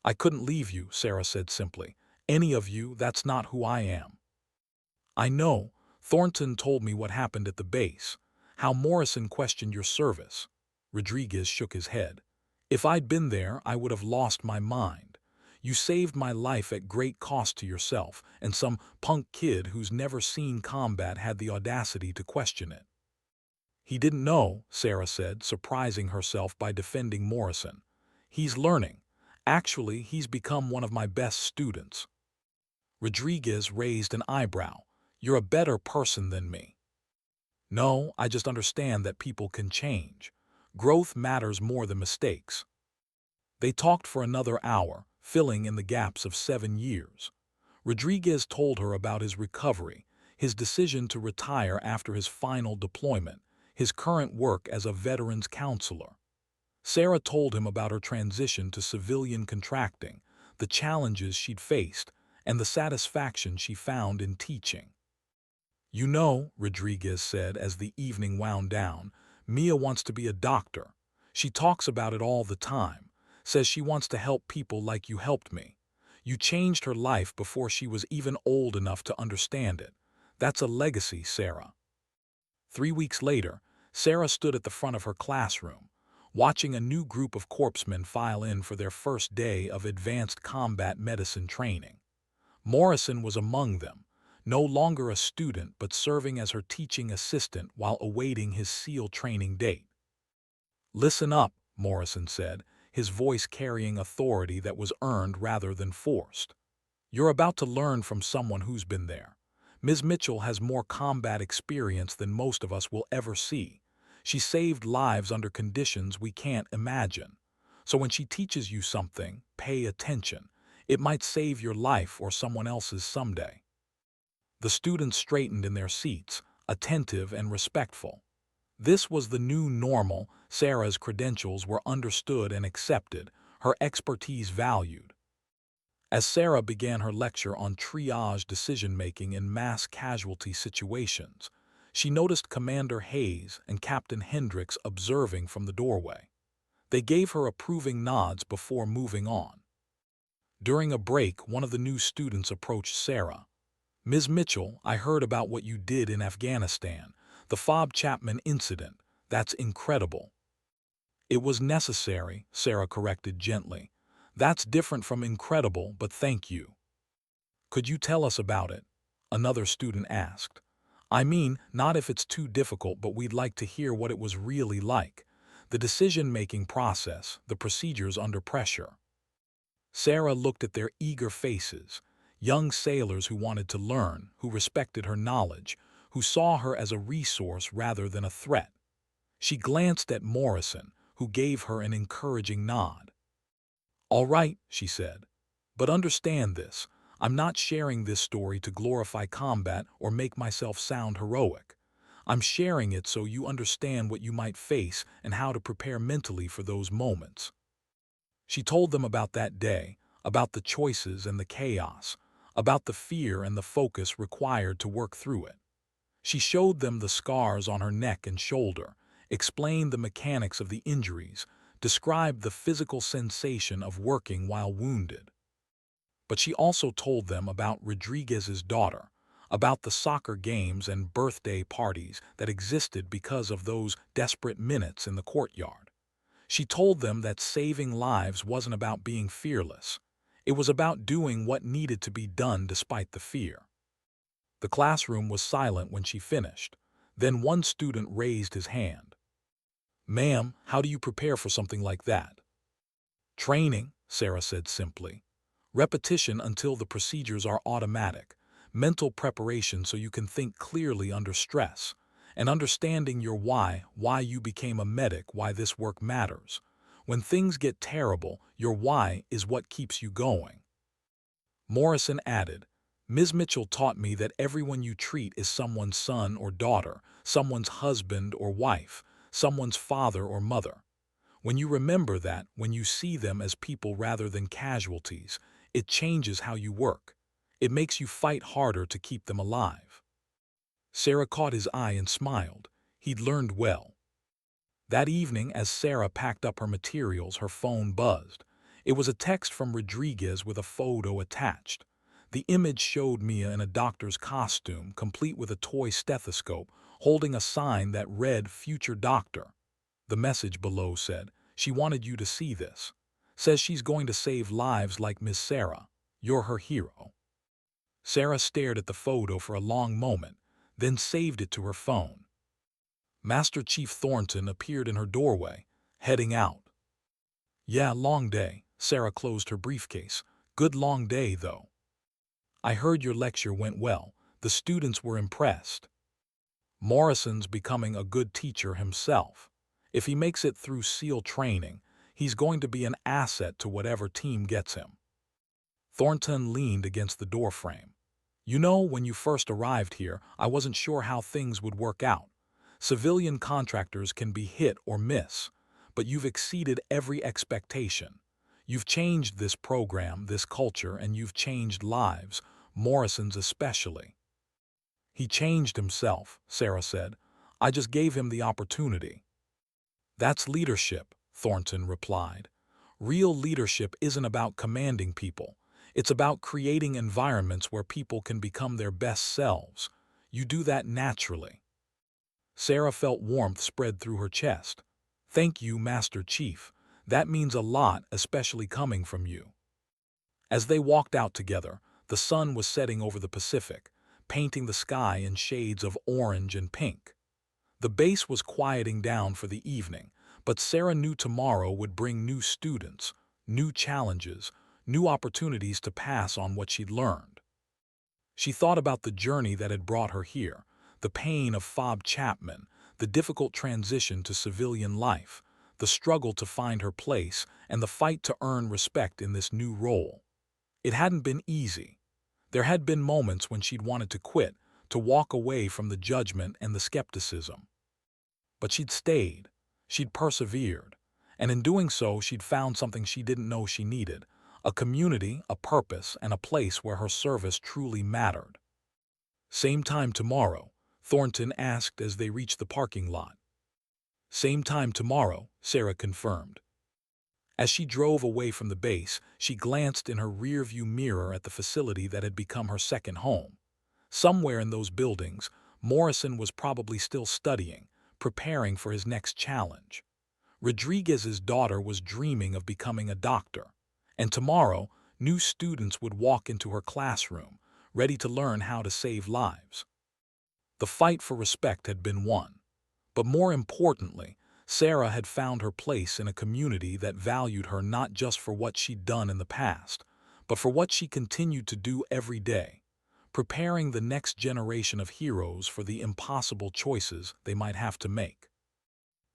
"I couldn't leave you," Sarah said simply. "Any of you, that's not who I am." "I know. Thornton told me what happened at the base, how Morrison questioned your service." Rodriguez shook his head. "If I'd been there, I would have lost my mind. You saved my life at great cost to yourself, and some punk kid who's never seen combat had the audacity to question it." "He didn't know," Sarah said, surprising herself by defending Morrison. "He's learning. Actually, he's become one of my best students." Rodriguez raised an eyebrow. "You're a better person than me." "No, I just understand that people can change. Growth matters more than mistakes." They talked for another hour, filling in the gaps of 7 years. Rodriguez told her about his recovery, his decision to retire after his final deployment, his current work as a veterans counselor. Sarah told him about her transition to civilian contracting, the challenges she'd faced, and the satisfaction she found in teaching. You know, Rodriguez said as the evening wound down, Mia wants to be a doctor. She talks about it all the time, says she wants to help people like you helped me. You changed her life before she was even old enough to understand it. That's a legacy, Sarah. 3 weeks later, Sarah stood at the front of her classroom, watching a new group of corpsmen file in for their first day of advanced combat medicine training. Morrison was among them, no longer a student but serving as her teaching assistant while awaiting his SEAL training date. "Listen up," Morrison said, his voice carrying authority that was earned rather than forced. "You're about to learn from someone who's been there. Ms. Mitchell has more combat experience than most of us will ever see. She saved lives under conditions we can't imagine. So when she teaches you something, pay attention. It might save your life or someone else's someday." The students straightened in their seats, attentive and respectful. This was the new normal. Sarah's credentials were understood and accepted, her expertise valued. As Sarah began her lecture on triage decision-making in mass casualty situations, she noticed Commander Hayes and Captain Hendricks observing from the doorway. They gave her approving nods before moving on. During a break, one of the new students approached Sarah. "Ms. Mitchell, I heard about what you did in Afghanistan, the Fob Chapman incident. That's incredible." "It was necessary," Sarah corrected gently. "That's different from incredible, but thank you." "Could you tell us about it?" another student asked. "I mean, not if it's too difficult, but we'd like to hear what it was really like. The decision-making process, the procedures under pressure." Sarah looked at their eager faces, young sailors who wanted to learn, who respected her knowledge, who saw her as a resource rather than a threat. She glanced at Morrison, who gave her an encouraging nod. "All right," she said, "but understand this. I'm not sharing this story to glorify combat or make myself sound heroic. I'm sharing it so you understand what you might face and how to prepare mentally for those moments." She told them about that day, about the choices and the chaos, about the fear and the focus required to work through it. She showed them the scars on her neck and shoulder, explained the mechanics of the injuries, described the physical sensation of working while wounded. But she also told them about Rodriguez's daughter, about the soccer games and birthday parties that existed because of those desperate minutes in the courtyard. She told them that saving lives wasn't about being fearless. It was about doing what needed to be done despite the fear. The classroom was silent when she finished. Then one student raised his hand. "Ma'am, how do you prepare for something like that?" "Training," Sarah said simply. "Repetition until the procedures are automatic. Mental preparation so you can think clearly under stress. And understanding your why you became a medic, why this work matters. When things get terrible, your why is what keeps you going." Morrison added, "Ms. Mitchell taught me that everyone you treat is someone's son or daughter, someone's husband or wife, someone's father or mother. When you remember that, when you see them as people rather than casualties, it changes how you work. It makes you fight harder to keep them alive." Sarah caught his eye and smiled. He'd learned well. That evening, as Sarah packed up her materials, her phone buzzed. It was a text from Rodriguez with a photo attached. The image showed Mia in a doctor's costume, complete with a toy stethoscope, holding a sign that read "Future Doctor." The message below said, "She wanted you to see this. Says she's going to save lives like Miss Sarah. You're her hero." Sarah stared at the photo for a long moment, then saved it to her phone. Master Chief Thornton appeared in her doorway, heading out. "Yeah, long day." Sarah closed her briefcase. "Good long day, though. I heard your lecture went well. The students were impressed." Morrison's becoming a good teacher himself. If he makes it through SEAL training, he's going to be an asset to whatever team gets him. Thornton leaned against the doorframe. "You know, when you first arrived here, I wasn't sure how things would work out. Civilian contractors can be hit or miss, but you've exceeded every expectation. You've changed this program, this culture, and you've changed lives, Morrison's especially." He changed himself, Sarah said. I just gave him the opportunity. That's leadership, Thornton replied. Real leadership isn't about commanding people. It's about creating environments where people can become their best selves. You do that naturally. Sarah felt warmth spread through her chest. Thank you, Master Chief. That means a lot, especially coming from you. As they walked out together, the sun was setting over the Pacific, painting the sky in shades of orange and pink. The base was quieting down for the evening, but Sarah knew tomorrow would bring new students, new challenges, new opportunities to pass on what she'd learned. She thought about the journey that had brought her here, the pain of Fob Chapman, the difficult transition to civilian life, the struggle to find her place, and the fight to earn respect in this new role. It hadn't been easy. There had been moments when she'd wanted to quit, to walk away from the judgment and the skepticism. But she'd stayed, she'd persevered, and in doing so she'd found something she didn't know she needed, a community, a purpose, and a place where her service truly mattered. Same time tomorrow, Thornton asked as they reached the parking lot. Same time tomorrow, Sarah confirmed. As she drove away from the base, she glanced in her rearview mirror at the facility that had become her second home. Somewhere in those buildings, Morrison was probably still studying, preparing for his next challenge. Rodriguez's daughter was dreaming of becoming a doctor, and tomorrow, new students would walk into her classroom, ready to learn how to save lives. The fight for respect had been won, but more importantly, Sarah had found her place in a community that valued her not just for what she'd done in the past, but for what she continued to do every day, preparing the next generation of heroes for the impossible choices they might have to make.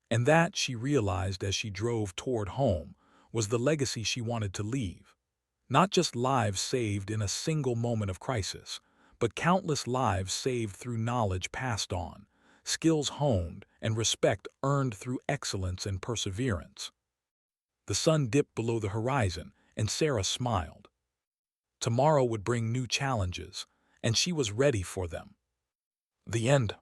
And that, she realized as she drove toward home, was the legacy she wanted to leave. Not just lives saved in a single moment of crisis, but countless lives saved through knowledge passed on, skills honed, and respect earned through excellence and perseverance. The sun dipped below the horizon, and Sarah smiled. Tomorrow would bring new challenges, and she was ready for them. The end.